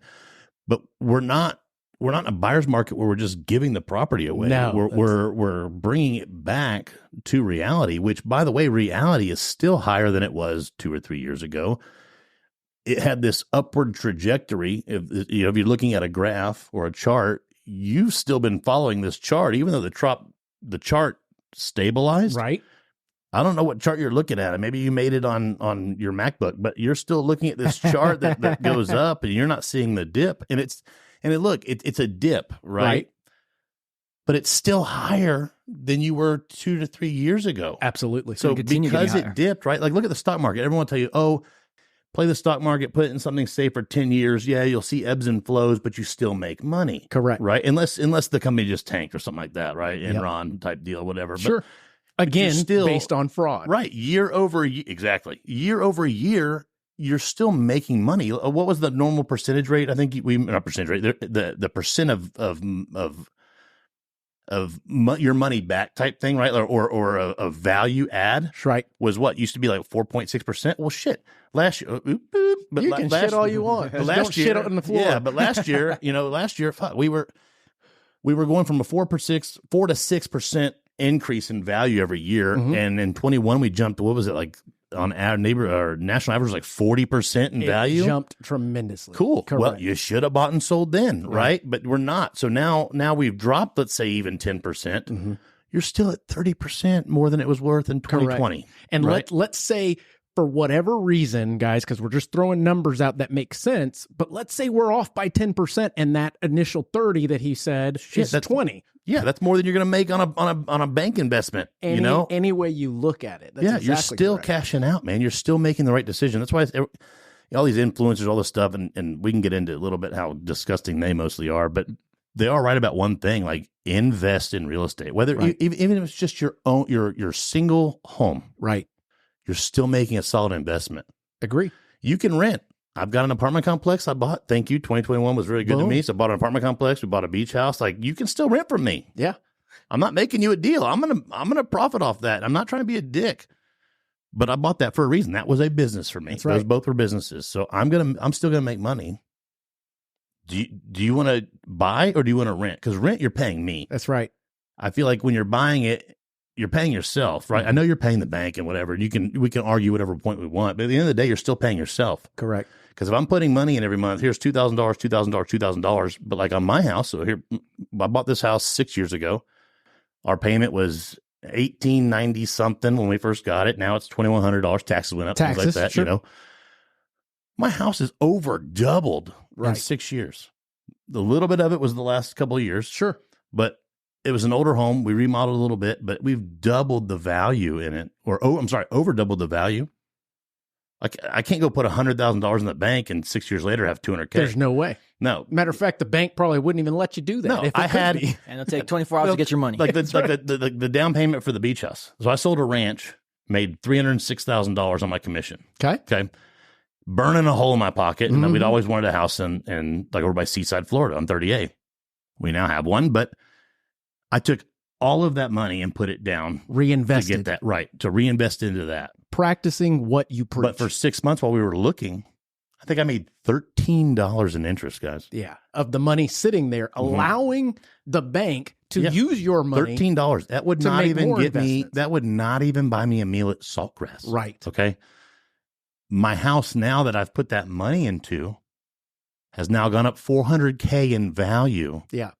But we're not we're not in a buyer's market where we're just giving the property away. No, we're bringing it back to reality, which, by the way, reality is still higher than it was 2 or 3 years ago. It had this upward trajectory. If you're looking at a graph or a chart, you've still been following this chart, even though the chart stabilized. Right. I don't know what chart you're looking at. Maybe you made it on your MacBook, but you're still looking at this chart that goes up, and you're not seeing the dip. And it's a dip, right? But it's still higher than you were 2 to 3 years ago. Absolutely. So because it dipped, right? Like, look at the stock market. Everyone will tell you, oh, play the stock market, put it in something safe for 10 years. Yeah, you'll see ebbs and flows, but you still make money. Correct. Right? Unless the company just tanked or something like that, right? Enron type deal, whatever. Sure. Again, still, based on fraud. Right. Year over year. Exactly. Year over year, you're still making money. What was the normal percentage rate? I think not percentage rate, the percent of your money back type thing, right? Or a value add, right? Was what used to be like 4.6%. Well, shit. Last year, but you can shit all you want. Don't shit on the floor. Yeah, but last year, fuck, we were going from a 4 to 6% increase in value every year, and in 21 we jumped. What was it like? On our national average, like 40% in value. Jumped tremendously. Cool. Correct. Well, you should have bought and sold then, right? But we're not. So now we've dropped, let's say, even 10%. Mm-hmm. You're still at 30% more than it was worth in 2020. Correct. And right? let's say, for whatever reason, guys, because we're just throwing numbers out that make sense, but let's say we're off by 10%, and that initial 30 that he said is 20. Yeah, that's more than you're going to make on a bank investment. Any way you look at it. That's exactly you're still correct. Cashing out, man. You're still making the right decision. That's why all these influencers, all this stuff, and we can get into a little bit how disgusting they mostly are, but they are right about one thing: like, invest in real estate. Whether even if it's just your own, your single home, right? You're still making a solid investment. Agree. You can rent. I've got an apartment complex I bought. Thank you. 2021 was really good to me. So I bought an apartment complex. We bought a beach house. Like, you can still rent from me. Yeah. I'm not making you a deal. I'm gonna profit off that. I'm not trying to be a dick. But I bought that for a reason. That was a business for me. That's right. Those both were businesses. So I'm still gonna make money. Do you want to buy or do you want to rent? Because rent, you're paying me. That's right. I feel like when you're buying it, you're paying yourself, right? I know you're paying the bank and whatever. We can argue whatever point we want, but at the end of the day, you're still paying yourself. Correct. Because if I'm putting money in every month, here's $2,000, $2,000, $2,000. But like on my house, so here, I bought this house 6 years ago. Our payment was $1,890 something when we first got it. Now it's $2,100. Taxes went up, things like that. Sure. My house is over doubled in 6 years. The little bit of it was the last couple of years, sure, but it was an older home. We remodeled a little bit, but we've doubled the value in it, over doubled the value. I can't go put $100,000 in the bank and 6 years later have $200K. There's no way. No. Matter of fact, the bank probably wouldn't even let you do that. No, and it'll take 24 hours to get your money. Like the down payment for the beach house. So I sold a ranch, made $306,000 on my commission. Okay. Burning a hole in my pocket, and we'd always wanted a house in like over by Seaside, Florida, on 30A. We now have one, but I took all of that money and put it down, reinvested to get that right, to reinvest into that. Practicing what you preach. But for 6 months while we were looking, I think I made $13 in interest, guys. Yeah, of the money sitting there, allowing the bank to use your money. $13. That would not even get me. That would not even buy me a meal at Saltgrass. Right. Okay. My house, now that I've put that money into, has now gone up $400K in value. Yeah.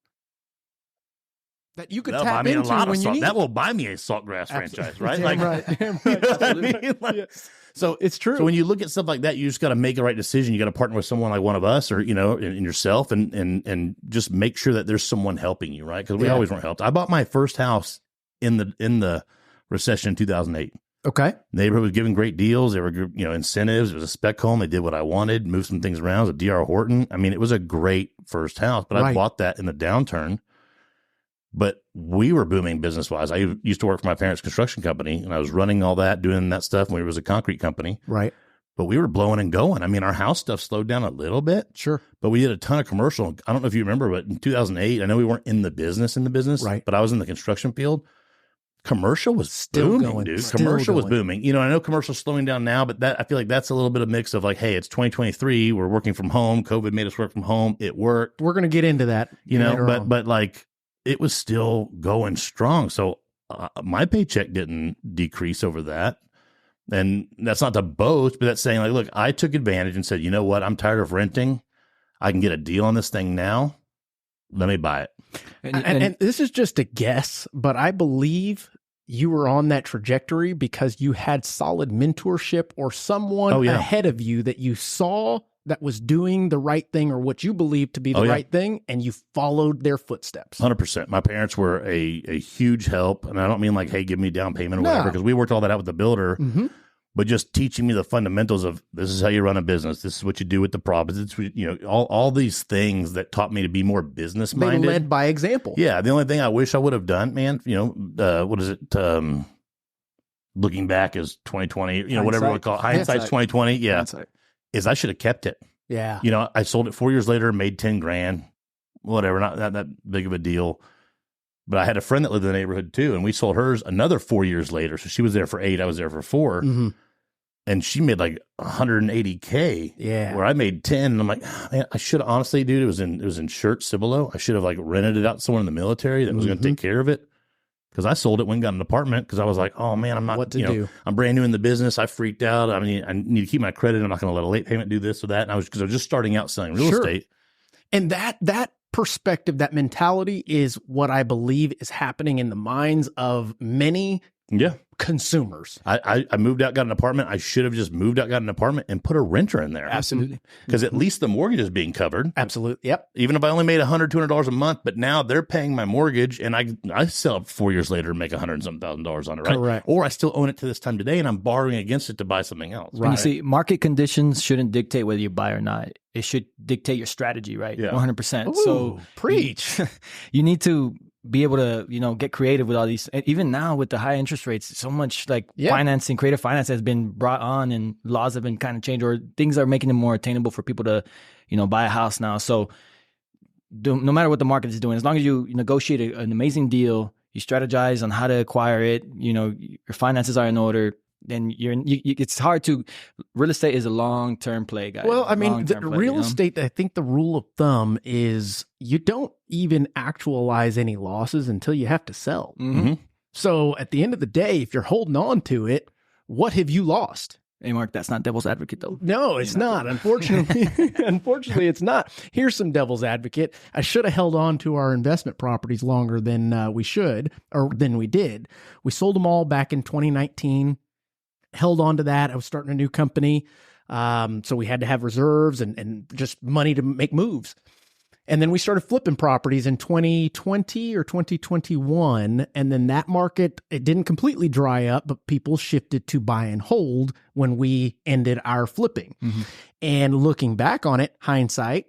That you could tap into when you need. That will buy me a Saltgrass franchise, right? Damn right. You know what I mean? Like, so it's true. So when you look at stuff like that, you just got to make the right decision. You got to partner with someone like one of us, or and yourself, and just make sure that there's someone helping you, right? Because we always weren't helped. I bought my first house in the recession in 2008. Okay. Neighborhood was giving great deals. There were incentives. It was a spec home. They did what I wanted, moved some things around. It was a D.R. Horton. I mean, it was a great first house, but I bought that in the downturn. But we were booming business-wise. I used to work for my parents' construction company, and I was running all that, doing that stuff when it was a concrete company. Right. But we were blowing and going. I mean, our house stuff slowed down a little bit. Sure. But we did a ton of commercial. I don't know if you remember, but in 2008, I know we weren't in the business, right, but I was in the construction field. commercial was still booming, going, dude. still Commercial was going. booming. You know, I know commercial's slowing down now, but that I feel like that's a little bit of mix of like, hey, it's 2023. We're working from home. COVID made us work from home. It worked. We're going to get into that, you know, but like it was still going strong. So my paycheck didn't decrease over that. And that's not to boast, but that's saying like, look, I took advantage and said, you know what? I'm tired of renting. I can get a deal on this thing now. Let me buy it. And this is just a guess, but I believe you were on that trajectory because you had solid mentorship or someone ahead of you that you saw that was doing the right thing or what you believed to be the right thing, and you followed their footsteps. 100%. My parents were a huge help, and I don't mean like, hey, give me down payment or whatever, because we worked all that out with the builder, but just teaching me the fundamentals of this is how you run a business. This is what you do with the properties. It's, you know, all these things that taught me to be more business minded. They led by example. Yeah. The only thing I wish I would have done, man, you know, what is it? Looking back is 2020, you know, whatever we call it. Hindsight's 2020. Yeah. Hindsight. Is I should have kept it. Yeah. You know, I sold it 4 years later, made 10 grand, whatever, not that big of a deal. But I had a friend that lived in the neighborhood too, and we sold hers another 4 years later. So she was there for 8, I was there for 4. And she made like 180K. Yeah. Where I made 10. And I'm like, man, I should have honestly, dude, it was in Schultz, Cibolo. I should have like rented it out to someone in the military that was going to take care of it. Because I sold it when I got an apartment because I was like, oh man, I'm not, what to do. I'm brand new in the business. I freaked out. I mean, I need to keep my credit. I'm not going to let a late payment do this or that. And because I was just starting out selling real estate. And that perspective, that mentality is what I believe is happening in the minds of many consumers. I moved out, got an apartment. I should have just moved out, got an apartment and put a renter in there. Absolutely. Because at least the mortgage is being covered. Absolutely. Yep. Even if I only made $100, $200 a month, but now they're paying my mortgage and I sell it 4 years later and make $100,000 on it, right? Correct. Or I still own it to this time today and I'm borrowing against it to buy something else. Right. And you see, market conditions shouldn't dictate whether you buy or not. It should dictate your strategy, right? Yeah. 100%. Ooh, so preach. You need to be able to, you know, get creative with all these. Even now with the high interest rates, so much like financing, creative finance has been brought on, and laws have been kind of changed, or things are making it more attainable for people to, you know, buy a house now. So no matter what the market is doing, as long as you negotiate an amazing deal, you strategize on how to acquire it, you know, your finances are in order, then it's hard to. Real estate is a long-term play, guys. Well, I mean, real estate, I think the rule of thumb is you don't even actualize any losses until you have to sell. So at the end of the day, if you're holding on to it, what have you lost? Hey, Mark, that's not devil's advocate, though. No, it's not. Unfortunately, it's not. Here's some devil's advocate. I should have held on to our investment properties longer than we should, or than we did. We sold them all back in 2019. Held on to that. I was starting a new company. So we had to have reserves and just money to make moves. And then we started flipping properties in 2020 or 2021. And then that market, it didn't completely dry up, but people shifted to buy and hold when we ended our flipping. And looking back on it, hindsight,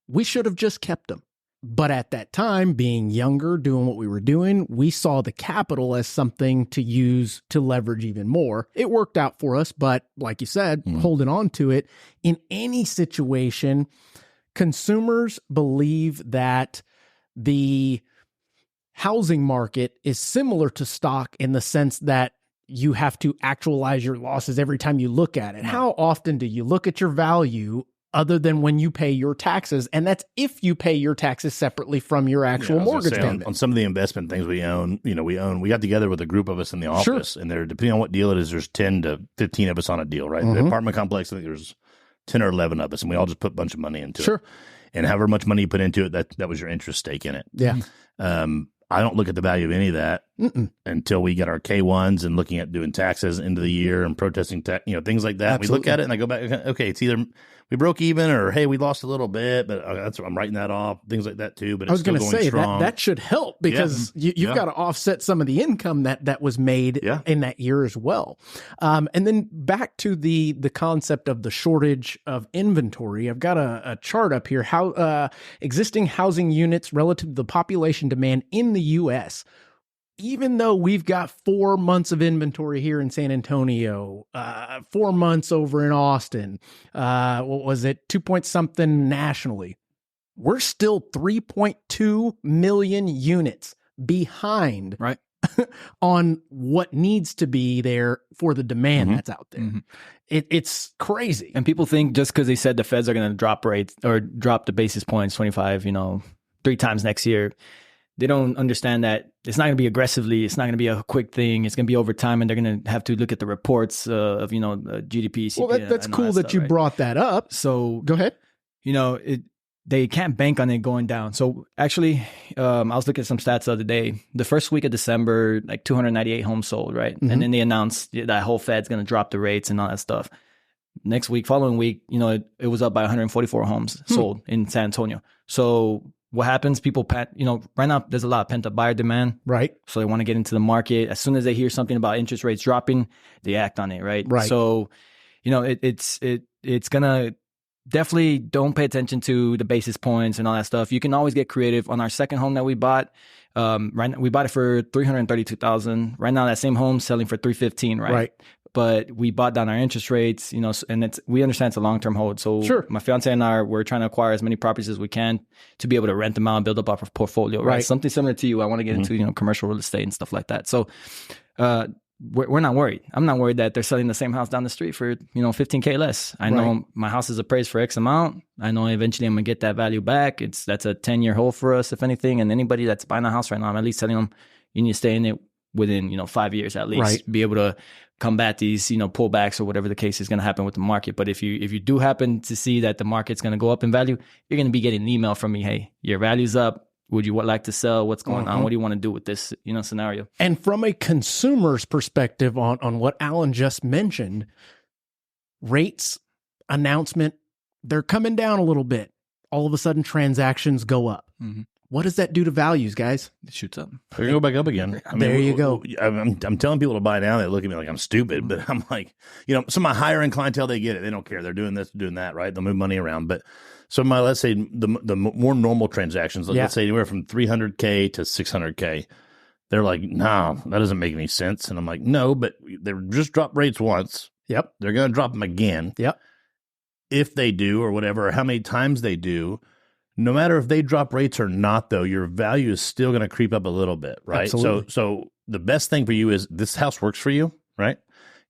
we should have just kept them. But at that time, being younger, doing what we were doing, we saw the capital as something to use to leverage even more. It worked out for us, but like you said, holding on to it in any situation, consumers believe that the housing market is similar to stock in the sense that you have to actualize your losses every time you look at it. How often do you look at your value other than when you pay your taxes? And that's if you pay your taxes separately from your actual mortgage payment. On some of the investment things we own, we got together with a group of us in the office, and there, depending on what deal it is, there's 10 to 15 of us on a deal, right? The apartment complex, I think there's 10 or 11 of us, and we all just put a bunch of money into it. And however much money you put into it, that was your interest stake in it. Yeah. I don't look at the value of any of that until we get our K-1s and looking at doing taxes end of the year and protesting things like that. Absolutely. We look at it and I go back, okay, it's either we broke even or, hey, we lost a little bit, but I'm writing that off, things like that too. But I was going to say that should help because you've got to offset some of the income that was made in that year as well. And then back to the concept of the shortage of inventory. I've got a chart up here, how existing housing units relative to the population demand in the U.S. Even though we've got 4 months of inventory here in San Antonio, 4 months over in Austin, what was it, 2 point something nationally, we're still 3.2 million units behind on what needs to be there for the demand that's out there. It's crazy. And people think just because they said the Feds are going to drop rates or drop the basis points 25, 3 times next year, they don't understand that it's not going to be aggressively. It's not going to be a quick thing. It's going to be over time, and they're going to have to look at the reports of GDP. CPI, well, that's cool that you brought that up. So go ahead. They can't bank on it going down. So actually, I was looking at some stats the other day. The first week of December, like 298 homes sold, right? And then they announced that whole Fed's going to drop the rates and all that stuff. Following week, it was up by 144 homes sold in San Antonio. So what happens? People, right now there's a lot of pent up buyer demand, right? So they want to get into the market. As soon as they hear something about interest rates dropping, they act on it, right? Right. So, it's gonna. Definitely don't pay attention to the basis points and all that stuff. You can always get creative. On our second home that we bought, we bought it for $332,000. Right now, that same home's selling for $315,000, right? Right. But we bought down our interest rates, and we understand it's a long-term hold. So sure. My fiance and I, we're trying to acquire as many properties as we can to be able to rent them out and build up our portfolio, right? Something similar to you. I want to get into, commercial real estate and stuff like that. So, we're not worried. I'm not worried that they're selling the same house down the street for, $15K less. I know my house is appraised for X amount. I know eventually I'm going to get that value back. That's a 10-year hold for us, if anything. And anybody that's buying a house right now, I'm at least telling them you need to stay in it within, 5 years at least. Right. Be able to combat these, pullbacks or whatever the case is going to happen with the market. But if you do happen to see that the market's going to go up in value, you're going to be getting an email from me. Hey, your value's up. Would you like to sell? What's going on? What do you want to do with this, scenario? And from a consumer's perspective on what Alan just mentioned, rates, announcement, they're coming down a little bit. All of a sudden, transactions go up. What does that do to values, guys? It shoots up. They're going to go back up again. There you go. I'm telling people to buy now. They look at me like I'm stupid, but I'm like, some of my higher end clientele, they get it. They don't care. They're doing this, doing that, right? They'll move money around. But so let's say the more normal transactions, let's say anywhere from 300K to 600K, they're like, no, that doesn't make any sense. And I'm like, no, but they just dropped rates once. Yep. They're going to drop them again. Yep. If they do, or whatever, or how many times they do, no matter if they drop rates or not, though, your value is still going to creep up a little bit, right? Absolutely. So the best thing for you is this house works for you, right?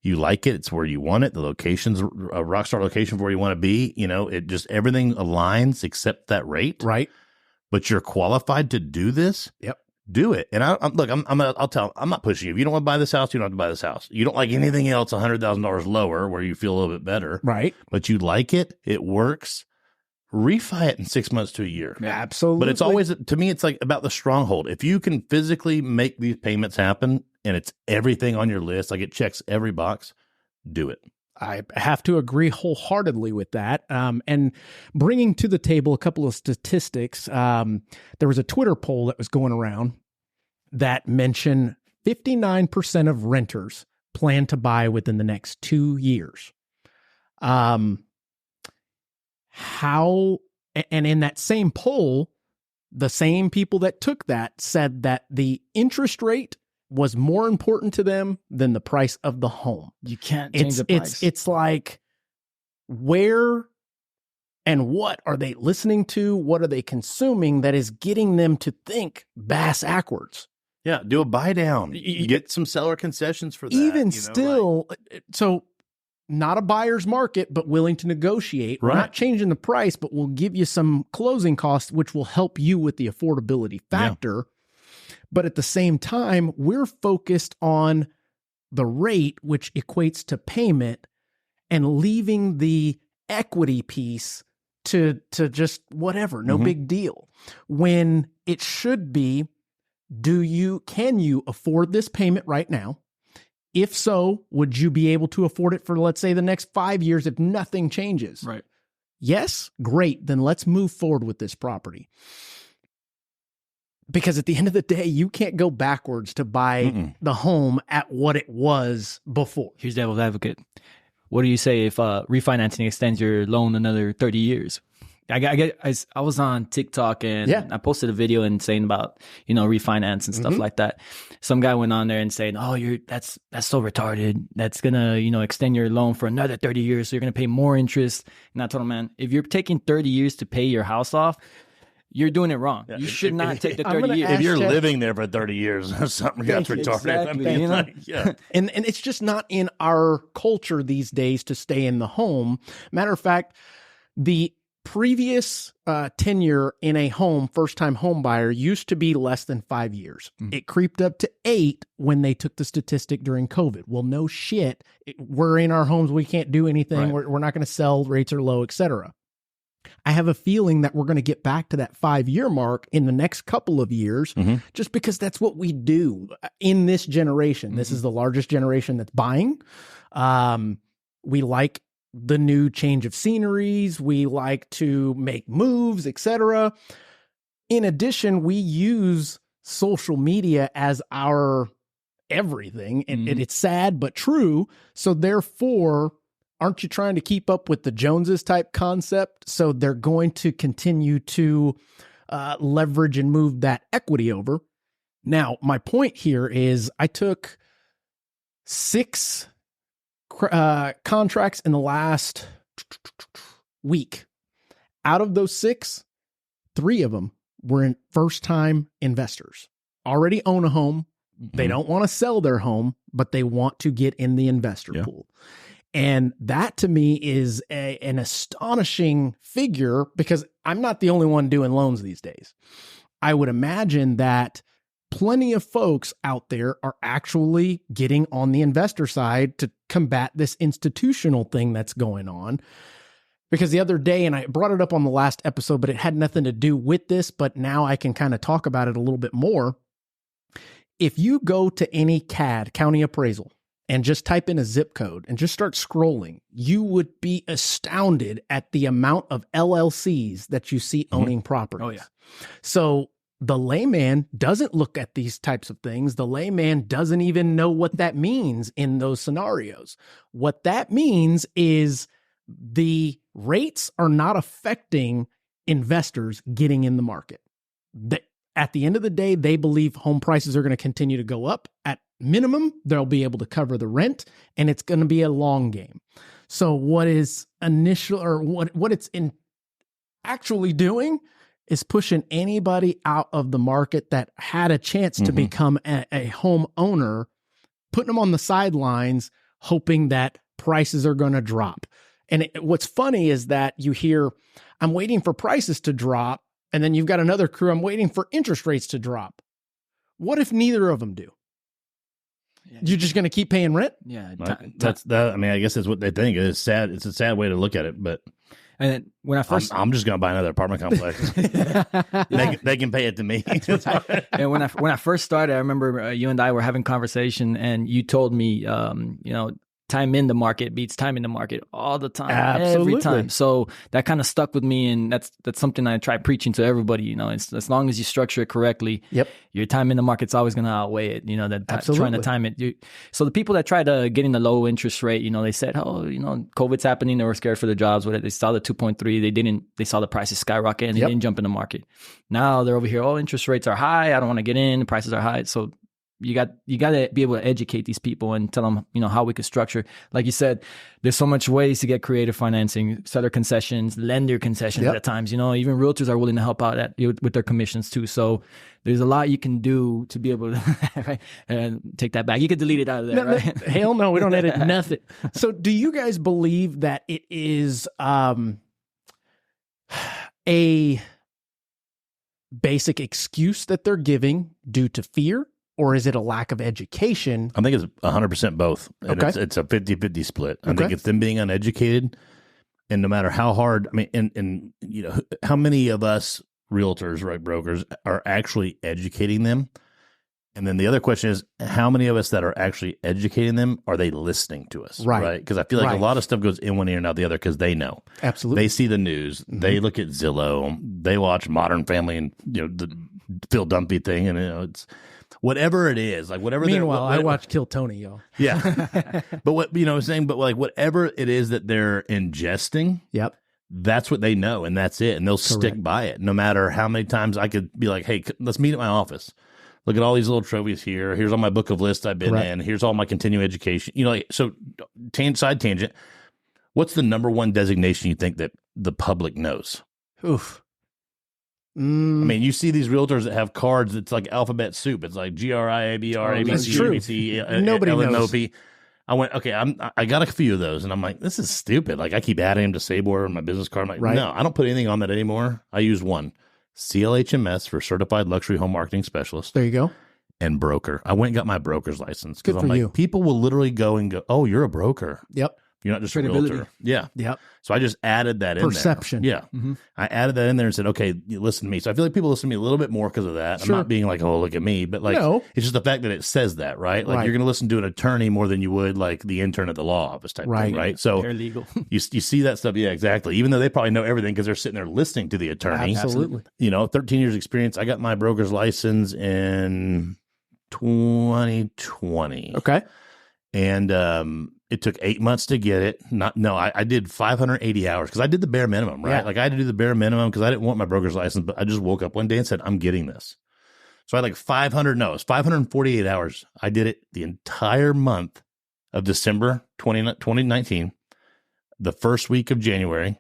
You like it. It's where you want it. The location's a rock star location for where you want to be. It just everything aligns except that rate, right? But you're qualified to do this. Yep. Do it. And I'm not pushing you. If you don't want to buy this house, you don't have to buy this house. You don't like anything else $100,000 lower where you feel a little bit better, right? But you like it. It works. Refi it in 6 months to a year. Absolutely. But it's always, to me, it's like about the stronghold. If you can physically make these payments happen and it's everything on your list, like it checks every box, do it. I have to agree wholeheartedly with that. And bringing to the table a couple of statistics, there was a Twitter poll that was going around that mentioned 59% of renters plan to buy within the next 2 years. And in that same poll, the same people that took that said that the interest rate was more important to them than the price of the home. You can't change the price. It's like, where and what are they listening to? What are they consuming that is getting them to think bass-ackwards? Yeah, do a buy down. Get some seller concessions for that. Even still, so not a buyer's market, but willing to negotiate. We're not changing the price, but we'll give you some closing costs, which will help you with the affordability factor. Yeah. But at the same time, we're focused on the rate, which equates to payment, and leaving the equity piece to just whatever, no big deal. When it should be, can you afford this payment right now? If so, would you be able to afford it for, let's say, the next 5 years if nothing changes? Right. Yes? Great. Then let's move forward with this property. Because at the end of the day, you can't go backwards to buy the home at what it was before. Here's devil's advocate. What do you say if refinancing extends your loan another 30 years? I was on TikTok and I posted a video and saying about, refinance and stuff like that. Some guy went on there and saying, "Oh, that's so retarded. That's gonna, extend your loan for another 30 years. So you're gonna pay more interest." And I told him, man, if you're taking 30 years to pay your house off, you're doing it wrong. You should not take the 30 years. If you're living there for 30 years or something, that's retarded. Exactly. And it's just not in our culture these days to stay in the home. Matter of fact, the previous tenure in a home, first-time home buyer, used to be less than 5 years. It creeped up to 8 when they took the statistic during COVID. Well, no shit. We're in our homes. We can't do anything. Right. We're not going to sell. Rates are low, etc. I have a feeling that we're going to get back to that 5-year mark in the next couple of years, just because that's what we do in this generation. This is the largest generation that's buying. We like the new change of sceneries. We like to make moves, etc. In addition, we use social media as our everything, and it's sad but true. So therefore, aren't you trying to keep up with the Joneses type concept? So they're going to continue to leverage and move that equity over. Now, my point here is I took 6 contracts in the last week. Out of those 6, 3 of them were in first-time investors. Already own a home. They don't want to sell their home, but they want to get in the investor pool. And that to me is an astonishing figure, because I'm not the only one doing loans these days. I would imagine that plenty of folks out there are actually getting on the investor side to combat this institutional thing that's going on. Because the other day, and I brought it up on the last episode, but it had nothing to do with this, but now I can kind of talk about it a little bit more. If you go to any CAD, county appraisal, and just type in a zip code and just start scrolling, you would be astounded at the amount of LLCs that you see owning properties. Oh, yeah. So the layman doesn't look at these types of things. The layman doesn't even know what that means in those scenarios. What that means is the rates are not affecting investors getting in the market. At the end of the day, they believe home prices are going to continue to go up. At minimum, they'll be able to cover the rent, and it's going to be a long game. So what is initial, or what it's in actually doing, is pushing anybody out of the market that had a chance to become a home owner, putting them on the sidelines, hoping that prices are going to drop. And what's funny is that you hear, I'm waiting for prices to drop, and then you've got another crew, I'm waiting for interest rates to drop. What if neither of them do? You're just going to keep paying rent? Yeah. That's that. I mean, I guess that's what they think. It's sad. It's a sad way to look at it, but and when I first, I'm just going to buy another apartment complex. they can pay it to me. And when I first started, I remember you and I were having conversation, and you told me, time in the market beats time in the market all the time, every time. So that kind of stuck with me, and that's something I try preaching to everybody. You know, it's, as long as you structure it correctly, your time in the market's always going to outweigh it. You know, trying to time it. So the people that try to get in the low interest rate, you know, they said, oh, you know, COVID's happening. They were scared for their jobs with it. They saw the 2.3. They saw the prices skyrocket, and they didn't jump in the market. Now they're over here. Oh, interest rates are high. I don't want to get in. The prices are high. So you got to be able to educate these people and tell them, you know, how we could structure. Like you said, there's so much ways to get creative financing, seller concessions, lender concessions at times. You know, even realtors are willing to help out with their commissions too. So there's a lot you can do to be able to and take that back. You could delete it out of there, right? Hell no, we don't edit nothing. So do you guys believe that it is a basic excuse that they're giving due to fear? Or is it a lack of education? I think it's 100% both. And it's a 50-50 split. I think it's them being uneducated. And no matter how hard, I mean, and you know, how many of us realtors, right, brokers, are actually educating them? And then the other question is, how many of us that are actually educating them, are they listening to us? Right. Because I feel like a lot of stuff goes in one ear and out the other because they know. Absolutely. They see the news. They look at Zillow. They watch Modern Family and, you know, the Phil Dunphy thing. And, you know, it's whatever it is, like whatever. Meanwhile, I watch Kill Tony, y'all. Yeah. But what, you know what I'm saying? But like whatever it is that they're ingesting. Yep. That's what they know, and that's it. And they'll stick by it no matter how many times I could be like, hey, let's meet at my office. Look at all these little trophies here. Here's all my book of lists I've been in. Here's all my continuing education. You know, like, so side tangent. What's the number one designation you think that the public knows? Oof. I mean, you see these realtors that have cards that's like alphabet soup. It's like GRIABR, ABC, ABC, Nobody knows. LNOP. I went, okay, I got a few of those, and I'm like, this is stupid. Like, I keep adding them to Sabor on my business card. I'm like, no, I don't put anything on that anymore. I use one, CLHMS for Certified Luxury Home Marketing Specialist. There you go. And broker. I went and got my broker's license. Good I'm for like, you. people will literally go and go, oh, you're a broker. Yep. You're not just a realtor. Yeah. Yep. So I just added that in Perception. there. Yeah. I added that in there and said, okay, you listen to me. So I feel like people listen to me a little bit more because of that. Sure. I'm not being like, oh, look at me. But like, it's just the fact that it says that, right? Like you're going to listen to an attorney more than you would like the intern at the law office type thing, right? So paralegal. you see that stuff. Yeah, exactly. Even though they probably know everything because they're sitting there listening to the attorney. Absolutely. 13 years experience. I got my broker's license in 2020. Okay. And it took 8 months to get it. I did 580 hours because I did the bare minimum, right? Yeah. Like I had to do the bare minimum because I didn't want my broker's license, but I just woke up one day and said, I'm getting this. So I had like 548 hours. I did it the entire month of December 2019, the first week of January,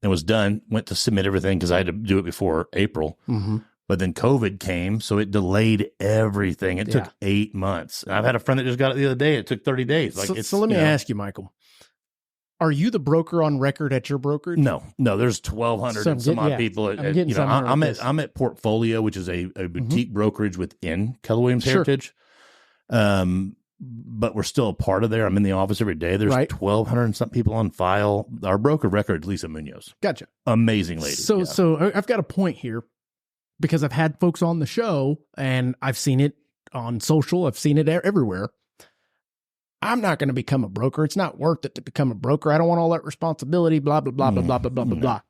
and was done. Went to submit everything because I had to do it before April. But then COVID came, so it delayed everything. It took 8 months. And I've had a friend that just got it the other day. It took 30 days. So let me ask you, Michael. Are you the broker on record at your brokerage? No. There's 1,200 and some odd people. I'm at Portfolio, which is a boutique brokerage within Keller Williams Heritage. But we're still a part of there. I'm in the office every day. There's 1,200 and some people on file. Our broker record is Lisa Munoz. Gotcha. Amazing lady. So I've got a point here. Because I've had folks on the show and I've seen it on social. I've seen it everywhere. I'm not going to become a broker. It's not worth it to become a broker. I don't want all that responsibility, blah, blah, blah, blah, blah, blah, blah, blah, blah.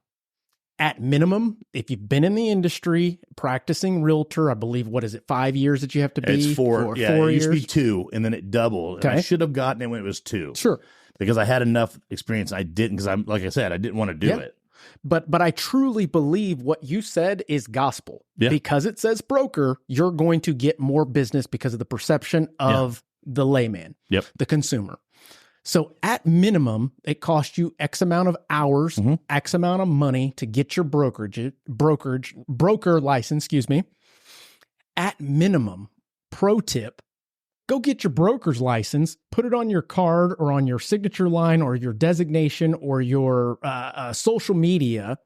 At minimum, if you've been in the industry, practicing realtor, I believe, 5 years that you have to be? It's 4 years? It used to be 2, and then it doubled. Okay. And I should have gotten it when it was 2. Sure. Because I had enough experience. I didn't, because like I said, I didn't want to do it. But I truly believe what you said is gospel. Yeah. Because it says broker, you're going to get more business because of the perception of the layman, the consumer. So at minimum, it costs you X amount of hours, X amount of money to get your broker license, At minimum, pro tip, go get your broker's license, put it on your card or on your signature line or your designation or your social media,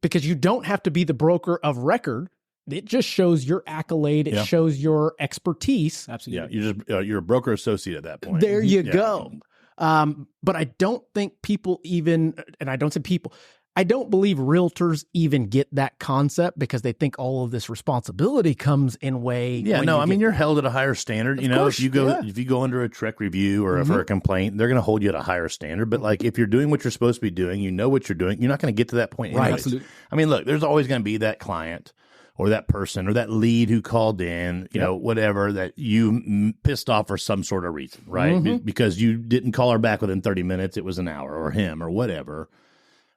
because you don't have to be the broker of record. It just shows your accolade. It shows your expertise. Absolutely. Yeah, you're a broker associate at that point. There you go. But I don't think people even, and I don't say people, I don't believe realtors even get that concept because they think all of this responsibility comes in way. Yeah, no, I mean, you're held at a higher standard. If you go under a TREC review or for a complaint, they're going to hold you at a higher standard. But like, if you're doing what you're supposed to be doing, you know what you're doing, you're not going to get to that point. Right. Absolutely. I mean, look, there's always going to be that client or that person or that lead who called in, you know, whatever, that you pissed off for some sort of reason, right? Because you didn't call her back within 30 minutes. It was an hour, or him, or whatever.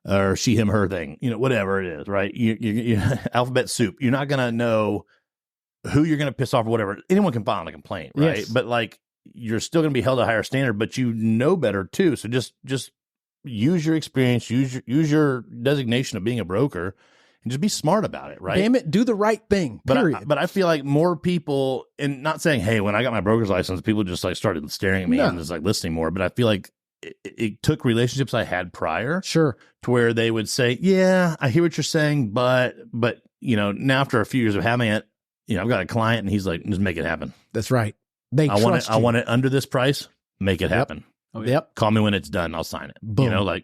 Or she, him, her thing, whatever it is, right? You alphabet soup. You're not going to know who you're going to piss off or whatever. Anyone can file a complaint, right? Yes. But like, you're still going to be held to a higher standard, but you know better too. So just use your experience, use your designation of being a broker, and just be smart about it, right? Damn it, do the right thing, period. But I feel like more people, and not saying, hey, when I got my broker's license, people just like started staring at me and just like listening more. But I feel like it took relationships I had prior, to where they would say, yeah, I hear what you're saying, but now after a few years of having it, I've got a client and he's like, just make it happen. That's right. I want it under this price. Make it happen. Oh, yep. Call me when it's done. I'll sign it. Boom.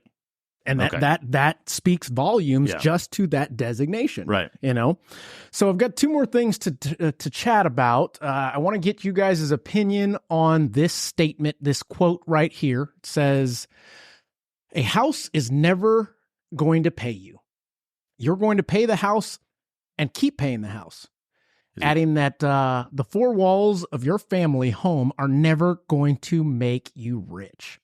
And that speaks volumes just to that designation. Right. So I've got 2 more things to chat about. I want to get you guys' opinion on this statement, this quote right here. It says, a house is never going to pay you. You're going to pay the house and keep paying the house. Adding that the 4 walls of your family home are never going to make you rich.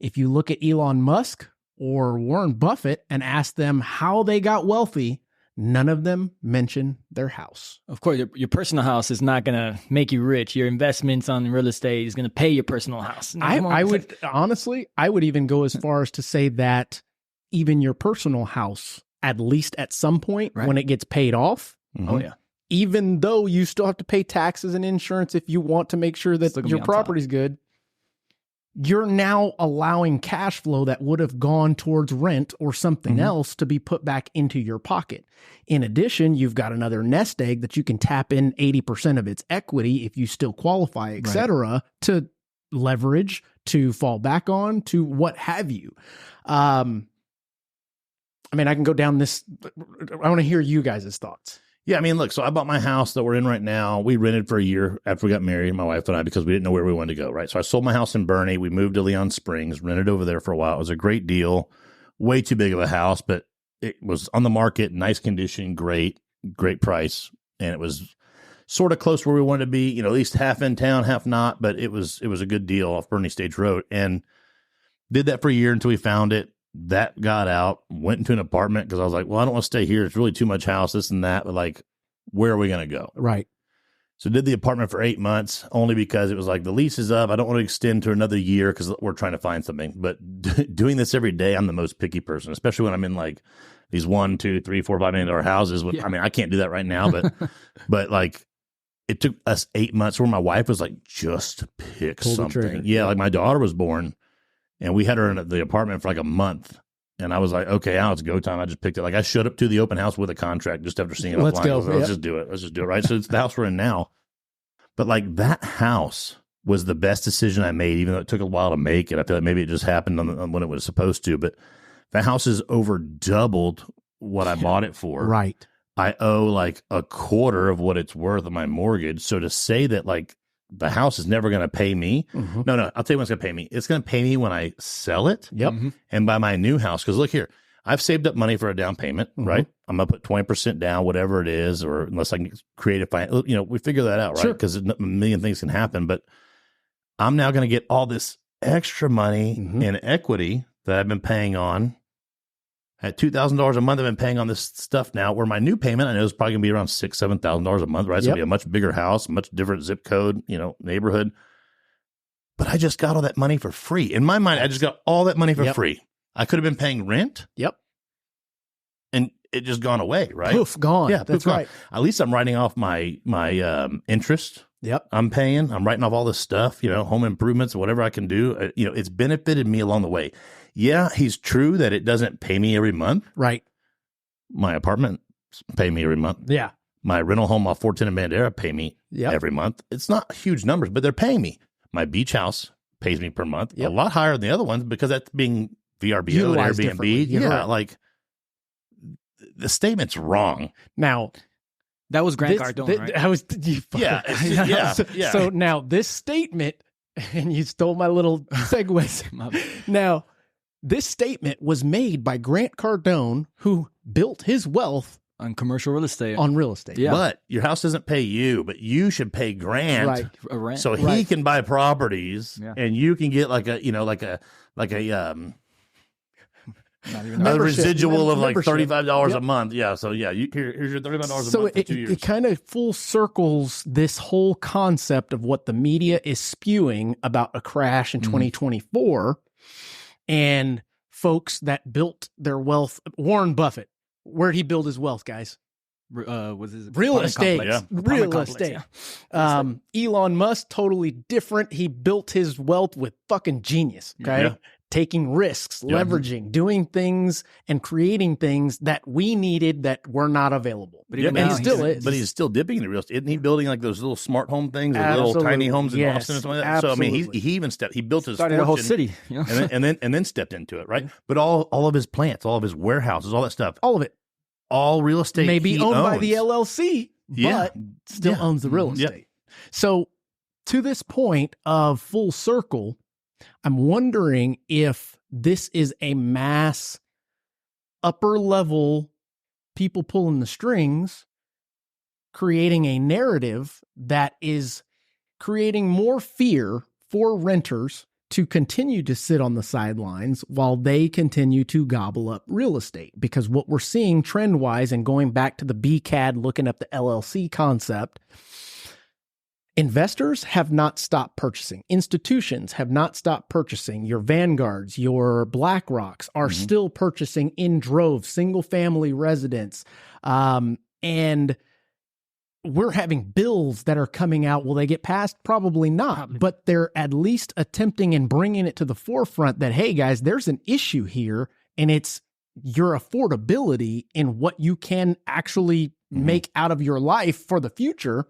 If you look at Elon Musk or Warren Buffett and ask them how they got wealthy, none of them mention their house. Of course, your personal house is not going to make you rich. Your investments on real estate is going to pay your personal house. I would honestly even go as far as to say that even your personal house at least at some point when it gets paid off. Oh, yeah. Even though you still have to pay taxes and insurance if you want to make sure that your property's good, you're now allowing cash flow that would have gone towards rent or something else to be put back into your pocket. In addition, you've got another nest egg that you can tap in 80% of its equity if you still qualify, et cetera, to leverage, to fall back on, to what have you. I mean, I can go down this. I want to hear you guys' thoughts. Yeah, I mean, look, so I bought my house that we're in right now. We rented for a year after we got married, my wife and I, because we didn't know where we wanted to go, right? So I sold my house in Bernie. We moved to Leon Springs, rented over there for a while. It was a great deal. Way too big of a house, but it was on the market, nice condition, great price. And it was sort of close where we wanted to be, you know, at least half in town, half not, but it was a good deal off Bernie Stage Road. And did that for a year until we found it. That got out, went into an apartment because I was like, well, I don't want to stay here. It's really too much house, this and that. But like, where are we going to go? Right. So did the apartment for 8 months only because it was like the lease is up. I don't want to extend to another year because we're trying to find something. But doing this every day, I'm the most picky person, especially when I'm in like these $1, $2, $3, $4, $5 million houses. I mean, I can't do that right now, but like it took us 8 months where my wife was like, just pick something. Yeah, like my daughter was born. And we had her in the apartment for like a month. And I was like, okay, now it's go time. I just picked it. Like I showed up to the open house with a contract just after seeing it. Let's go. Let's just do it. Let's just do it. Right. So it's the house we're in now. But like that house was the best decision I made, even though it took a while to make it. I feel like maybe it just happened on when it was supposed to. But that house is over doubled what I bought it for. Right. I owe like a quarter of what it's worth of my mortgage. So to say that like, the house is never going to pay me. No, I'll tell you when it's going to pay me. It's going to pay me when I sell it and buy my new house. Because look here, I've saved up money for a down payment, right? I'm going to put 20% down, whatever it is, or unless I can create we figure that out, right? Because a million things can happen. But I'm now going to get all this extra money in equity that I've been paying on. At $2,000 a month, I've been paying on this stuff now, where my new payment, I know, is probably going to be around $6,000, $7,000 a month, right? It's going to be a much bigger house, much different zip code, neighborhood. But I just got all that money for free. In my mind, I just got all that money for free. I could have been paying rent. And it just gone away, right? Poof, gone. Yeah, that's right. At least I'm writing off my interest. I'm paying. I'm writing off all this stuff, home improvements, whatever I can do. It's benefited me along the way. Yeah, he's true that it doesn't pay me every month. Right. My apartment pay me every month. Yeah. My rental home off 410 in Bandera pay me every month. It's not huge numbers, but they're paying me. My beach house pays me per month. A lot higher than the other ones because that's being VRBO and Airbnb. Yeah, like the statement's wrong. Now, that was Grant Cardone, right? I was, yeah. So now this statement, and you stole my little segues. Now, this statement was made by Grant Cardone, who built his wealth on commercial real estate. On real estate. Yeah. But your house doesn't pay you, but you should pay Grant. Right. So he can buy properties and you can get like a residual of like $35 a month. Yeah. So yeah, here's your $35 a month for 2 years. It kind of full circles this whole concept of what the media is spewing about a crash in 2024 and folks that built their wealth. Warren Buffett, where'd he build his wealth, guys? Was his real estate. Real estate. Yeah. Elon Musk, totally different. He built his wealth with fucking genius. Okay. Yeah. Taking risks, leveraging, doing things and creating things that we needed that were not available. But even now, he still is. But he's still dipping in the real estate. Isn't he building like those little smart home things, little tiny homes in Austin and something like that? Absolutely. So I mean, he even built his started fortune, a whole city, and then stepped into it, right? But all of his plants, all of his warehouses, all that stuff, all of it, all real estate, may be owned by the LLC, but still owns the real estate. So to this point of full circle, I'm wondering if this is a mass upper level people pulling the strings, creating a narrative that is creating more fear for renters to continue to sit on the sidelines while they continue to gobble up real estate. Because what we're seeing trend wise, and going back to the BCAD, looking up the LLC concept, Investors have not stopped purchasing. Institutions have not stopped purchasing. Your Vanguards, your BlackRocks are still purchasing in droves, single-family residents. And we're having bills that are coming out. Will they get passed? Probably not. But they're at least attempting and bringing it to the forefront that, hey, guys, there's an issue here, and it's your affordability in what you can actually make out of your life for the future.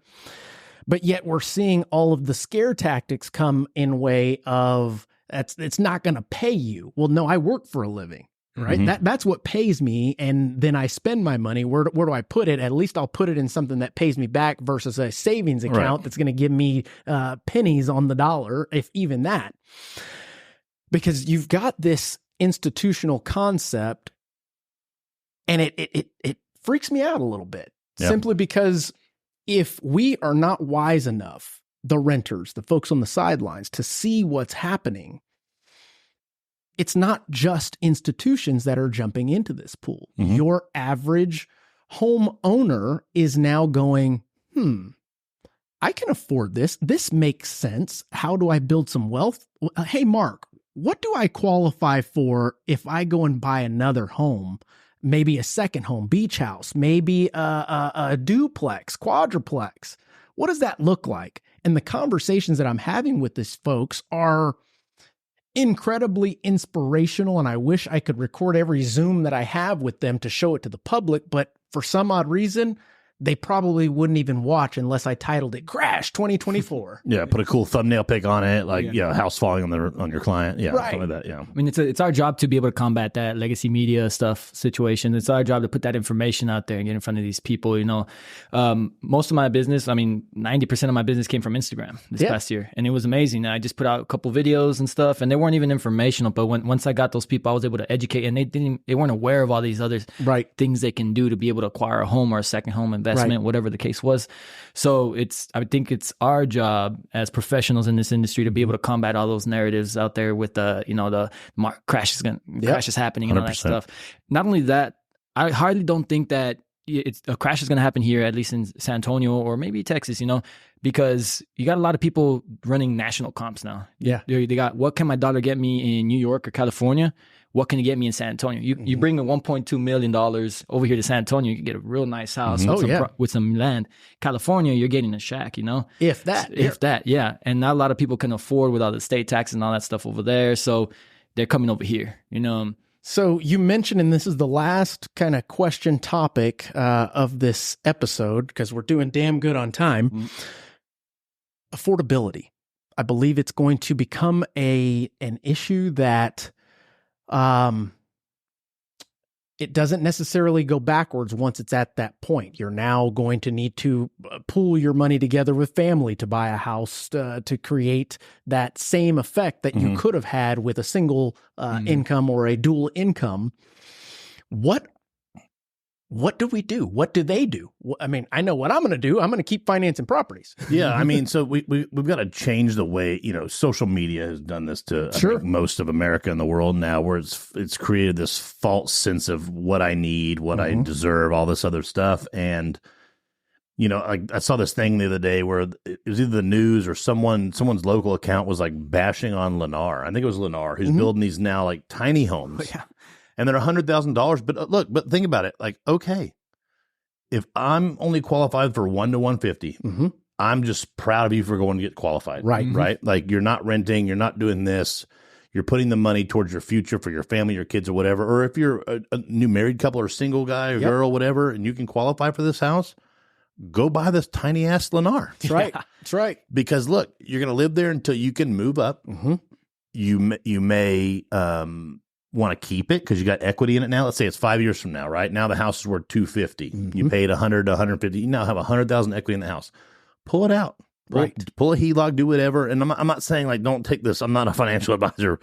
But yet we're seeing all of the scare tactics come in way of it's not going to pay you. Well, no, I work for a living, right? That's what pays me. And then I spend my money. Where do I put it? At least I'll put it in something that pays me back versus a savings account that's going to give me pennies on the dollar, if even that. Because you've got this institutional concept, and it freaks me out a little bit, simply because if we are not wise enough, the renters, the folks on the sidelines, to see what's happening, it's not just institutions that are jumping into this pool. Your average homeowner is now going, I can afford this. This makes sense. How do I build some wealth? Hey, Mark, what do I qualify for if I go and buy another home? Maybe a second home, beach house, maybe a duplex, quadruplex. What does that look like? And the conversations that I'm having with these folks are incredibly inspirational, and I wish I could record every Zoom that I have with them to show it to the public, but for some odd reason, they probably wouldn't even watch unless I titled it Crash 2024. Yeah, put a cool thumbnail pic on it, like house falling on your client. Yeah, something like that. Yeah. I mean, it's our job to be able to combat that legacy media stuff situation. It's our job to put that information out there and get in front of these people. You know, most of my business, 90% of my business came from Instagram this past year, and it was amazing. I just put out a couple videos and stuff, and they weren't even informational. But once I got those people, I was able to educate, and they weren't aware of all these other things they can do to be able to acquire a home or a second home investment. Whatever the case was. So I think it's our job as professionals in this industry to be able to combat all those narratives out there with the crash is happening and all that stuff. Not only that, I hardly don't think that a crash is going to happen here, at least in San Antonio or maybe Texas, because you got a lot of people running national comps now. Yeah. They got, what can my dollar get me in New York or California? What can it get me in San Antonio? You bring the $1.2 million over here to San Antonio, you can get a real nice house with some land. California, you're getting a shack, If that. Yeah. And not a lot of people can afford with all the state taxes and all that stuff over there. So they're coming over here, So you mentioned, and this is the last kind of question topic of this episode, because we're doing damn good on time, affordability. I believe it's going to become an issue that it doesn't necessarily go backwards once it's at that point. You're now going to need to pool your money together with family to buy a house to create that same effect that you could have had with a single income or a dual income. What do we do? What do they do? I mean, I know what I'm going to do. I'm going to keep financing properties. Yeah, so we've got to change the way, social media has done this to most of America and the world now, where it's created this false sense of what I need, what I deserve, all this other stuff. And, I saw this thing the other day where it was either the news or someone's local account was like bashing on Lennar. I think it was Lennar who's building these now like tiny homes. Oh, yeah. And they're $100,000. But think about it. Like, okay, if I'm only qualified for 1 to 150, I'm just proud of you for going to get qualified. Right. Like, you're not renting, you're not doing this. You're putting the money towards your future for your family, your kids, or whatever. Or if you're a new married couple or single guy or girl, whatever, and you can qualify for this house, go buy this tiny ass Lennar. That's right. That's right. Because look, you're going to live there until you can move up. You may want to keep it because you got equity in it now. Let's say it's 5 years from now, right? Now the house is worth $250. You paid $100 to $150. You now have $100,000 equity in the house. Pull it out. Pull a HELOC, do whatever. And I'm not saying like don't take this. I'm not a financial advisor,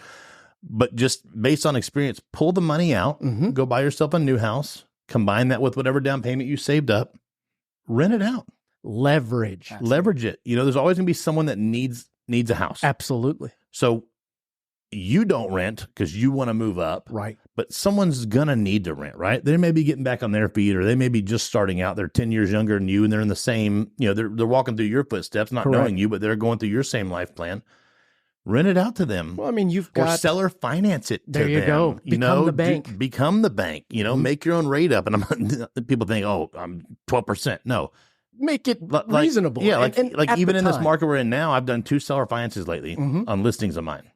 but just based on experience, pull the money out. Go buy yourself a new house. Combine that with whatever down payment you saved up. Rent it out. Leverage it. There's always going to be someone that needs a house. Absolutely. So you don't rent because you want to move up. Right. but someone's going to need to rent, right? They may be getting back on their feet, or they may be just starting out. They're 10 years younger than you, and they're in the same, they're walking through your footsteps, not knowing you, but they're going through your same life plan. Rent it out to them. Well, I mean, you've got... Or seller finance it to them. There you go. Become the bank. Become the bank. Make your own rate up. And people think, I'm 12%. No. Make it reasonable. Yeah, like even in this market we're in now, I've done 2 seller finances lately on listings of mine.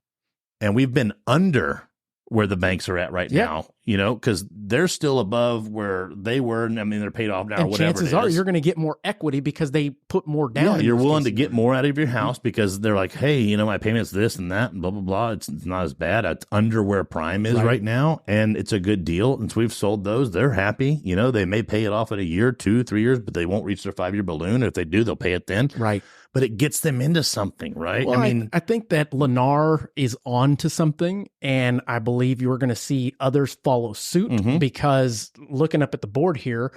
And we've been under where the banks are at right now, because they're still above where they were. And I mean, they're paid off now, or whatever. Chances are you're going to get more equity because they put more down. Yeah, you're willing to get more out of your house because they're like, hey, my payment's this and that, and blah, blah, blah. It's not as bad. It's under where prime is right now. And it's a good deal. And so we've sold those. They're happy. They may pay it off in a year, 2, 3 years, but they won't reach their 5-year balloon. If they do, they'll pay it then. Right. But it gets them into something, right? Well, I think that Lennar is on to something, and I believe you're going to see others follow suit because looking up at the board here,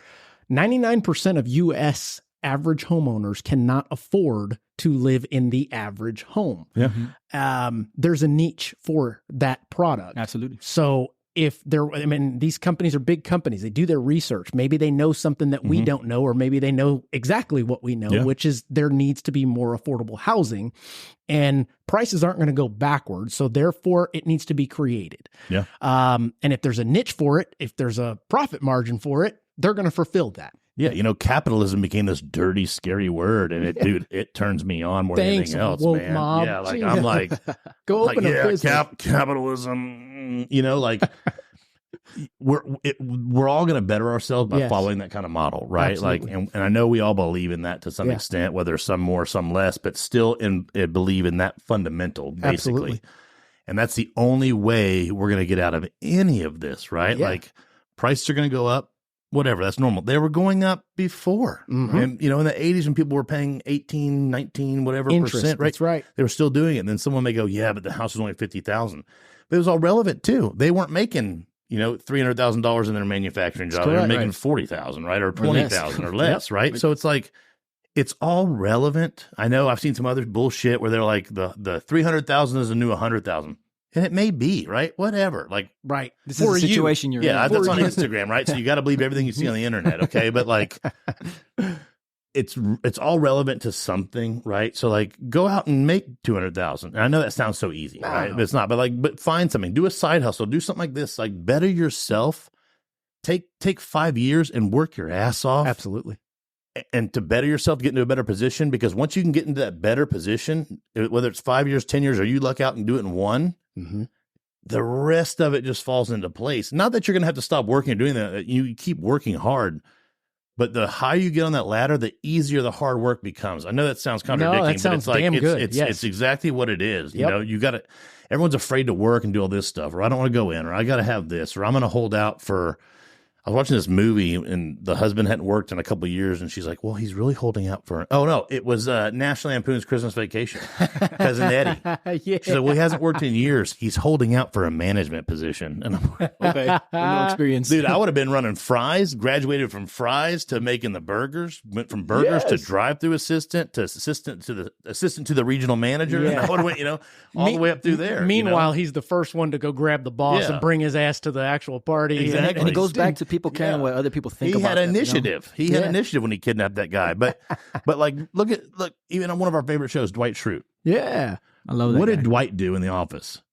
99% of U.S. average homeowners cannot afford to live in the average home. Yeah. There's a niche for that product. Absolutely. So these companies are big companies. They do their research. Maybe they know something that we don't know, or maybe they know exactly what we know, which is there needs to be more affordable housing, and prices aren't going to go backwards. So therefore it needs to be created. Yeah. And if there's a niche for it, if there's a profit margin for it, they're going to fulfill that. Yeah, capitalism became this dirty, scary word, and it turns me on more than anything else, woke man. mob. Yeah, I'm like, go open a business. Capitalism. We're all going to better ourselves by following that kind of model, right? Absolutely. And I know we all believe in that to some extent, whether some more, some less, but still believe in that fundamental, basically. Absolutely. And that's the only way we're going to get out of any of this, right? Yeah. Like prices are going to go up. Whatever, that's normal. They were going up before. And, in the 80s when people were paying 18, 19, whatever percent, right? That's right. They were still doing it. And then someone may go, yeah, but the house was only $50,000. But it was all relevant too. They weren't making, $300,000 in their manufacturing job. They were making $40,000, right? Or $20,000 or less, right? So it's like, it's all relevant. I know I've seen some other bullshit where they're like, the 300,000 is a new 100,000. And it may be, right? Whatever. Like, right. This is the situation you're in. Yeah, that's on Instagram, right? So you got to believe everything you see on the internet, okay? But like, it's all relevant to something, right? So like, go out and make 200,000. And I know that sounds so easy, right? But it's not. But find something. Do a side hustle. Do something like this. Like, better yourself. Take 5 years and work your ass off. Absolutely. And to better yourself, get into a better position. Because once you can get into that better position, whether it's 5 years, 10 years, or you luck out and do it in one. The rest of it just falls into place. Not that you're going to have to stop working or doing that. You keep working hard, but the higher you get on that ladder, the easier the hard work becomes. I know that sounds contradicting, that sounds but it's damn like, good. It's exactly what it is. Yep. You got to, everyone's afraid to work and do all this stuff, or I don't want to go in, or I got to have this, or I'm going to hold out for, I was watching this movie and the husband hadn't worked in a couple of years, and she's like, well, he's really holding out for, oh no, it was National Lampoon's Christmas Vacation. Cousin Eddie. She said, well, he hasn't worked in years. He's holding out for a management position. And I'm like, okay. No experience. Dude, I would have been running fries, graduated from fries to making the burgers, went from burgers to drive-through assistant to assistant to the regional manager. Yeah. And I would have went, all the way up through there. Meanwhile, he's the first one to go grab the boss and bring his ass to the actual party. Exactly. And it goes back to people caring what other people think about He had initiative. He had initiative when he kidnapped that guy. But like, look, even on one of our favorite shows, Dwight Schrute. Yeah. I love that. What guy. did Dwight do in The Office?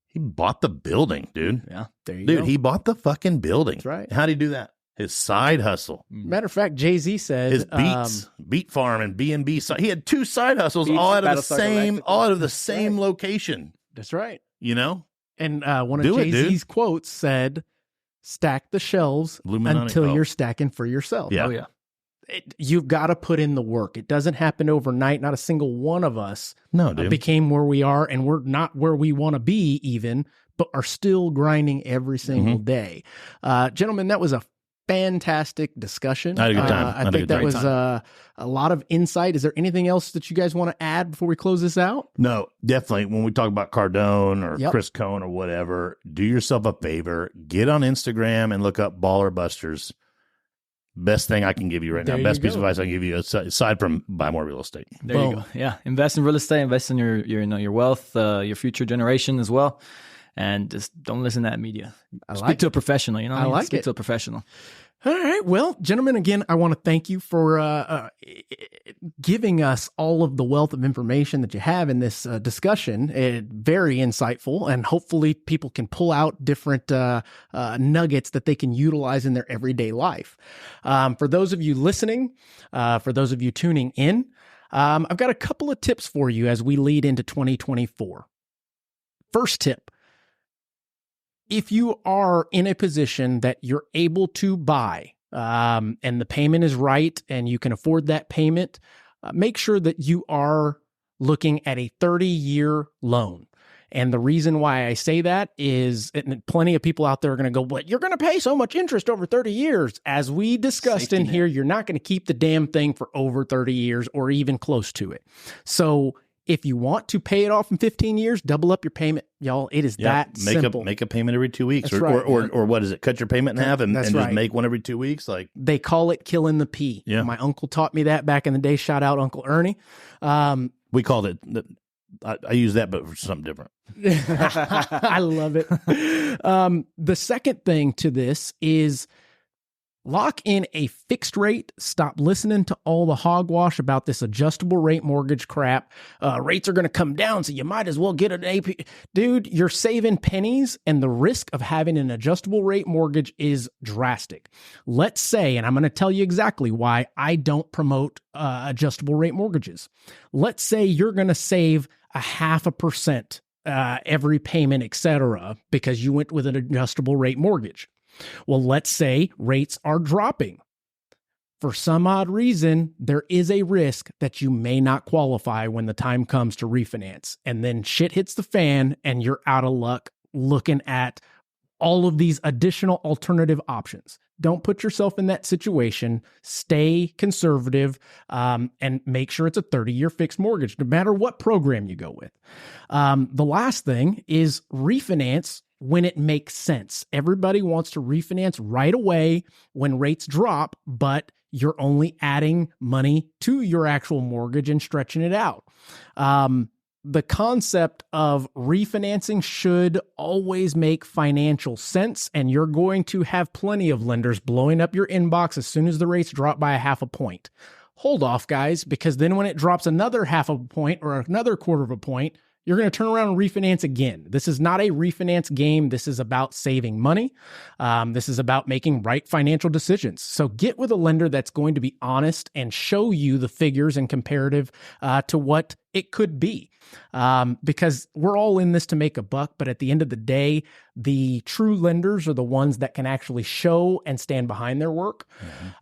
He bought the building, dude. Yeah. There you go. Dude, he bought the fucking building. That's right. How'd he do that? His side hustle. Matter of fact, Jay-Z said his Beat Farm and B&B. He had 2 side hustles all out of the same location. That's right. And one of Jay-Z's quotes said, stack the shelves until you're stacking for yourself. Yeah. Oh, yeah. You've got to put in the work. It doesn't happen overnight. Not a single one of us became where we are, and we're not where we want to be even, but are still grinding every single day. Gentlemen, that was a fantastic discussion. I had a good time. I think that was a lot of insight. Is there anything else that you guys want to add before we close this out? No, definitely. When we talk about Cardone or Chris Cohn or whatever, do yourself a favor. Get on Instagram and look up Baller Busters. Best thing I can give you right now. Best piece of advice I can give you aside from buy more real estate. There you go. Yeah. Invest in real estate, invest in your wealth, your future generation as well. and just don't listen to that media. Speak to a professional, you know? I like Speak it. to a professional. All right. Well, gentlemen, again, I want to thank you for giving us all of the wealth of information that you have in this discussion. Very insightful, and hopefully people can pull out different nuggets that they can utilize in their everyday life. For those of you listening, for those of you tuning in, I've got a couple of tips for you as we lead into 2024. First tip. If you are in a position that you're able to buy and the payment is right and you can afford that payment, make sure that you are looking at a 30-year loan. And the reason why I say that is, and plenty of people out there are going to go, "But you're going to pay so much interest over 30 years. As we discussed in here, you're not going to keep the damn thing for over 30 years or even close to it. So if you want to pay it off in 15 years, double up your payment, y'all. It is that simple. Make a payment every 2 weeks, That's right. or what is it? Cut your payment in half and That's just right. make one every 2 weeks. Like they call it killing the P. Yeah. My uncle taught me that back in the day. Shout out Uncle Ernie. We called it. I use that, but for something different. I love it. The second thing to this is lock in a fixed rate. Stop listening to all the hogwash about this adjustable rate mortgage crap. Rates are going to come down, so you might as well get an AP. Dude, you're saving pennies, and the risk of having an adjustable rate mortgage is drastic. Let's say, and I'm going to tell you exactly why I don't promote adjustable rate mortgages. Let's say you're going to save 0.5% every payment, etc., because you went with an adjustable rate mortgage. Well, let's say rates are dropping. For some odd reason, there is a risk that you may not qualify when the time comes to refinance. And then shit hits the fan and you're out of luck looking at all of these additional alternative options. Don't put yourself in that situation. Stay conservative and make sure it's a 30-year fixed mortgage, no matter what program you go with. The last thing is refinance when it makes sense. Everybody wants to refinance right away when rates drop, but you're only adding money to your actual mortgage and stretching it out. The concept of refinancing should always make financial sense, and you're going to have plenty of lenders blowing up your inbox as soon as the rates drop by 0.5 point. Hold off, guys, because then when it drops another 0.5 point or another 1/4 point, you're going to turn around and refinance again. This is not a refinance game. This is about saving money. This is about making right financial decisions. So get with a lender that's going to be honest and show you the figures and comparative to what it could be. Because we're all in this to make a buck, but at the end of the day, the true lenders are the ones that can actually show and stand behind their work.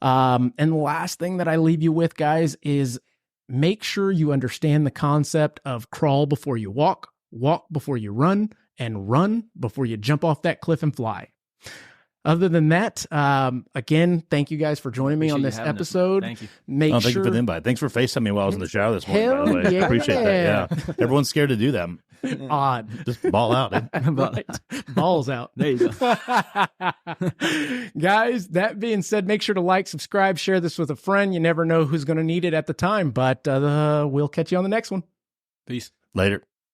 Mm-hmm. And the last thing that I leave you with, guys, is make sure you understand the concept of crawl before you walk, walk before you run, and run before you jump off that cliff and fly. Other than that, again, thank you guys for joining me on this episode. Thank you. Thank you for the invite. Thanks for FaceTiming me while I was in the shower this morning, by the way. Yeah. I appreciate that. Yeah. Everyone's scared to do that. Odd. Just ball out. Right. Balls out. There you go. Guys, that being said, make sure to like, subscribe, share this with a friend. You never know who's going to need it at the time, but we'll catch you on the next one. Peace. Later.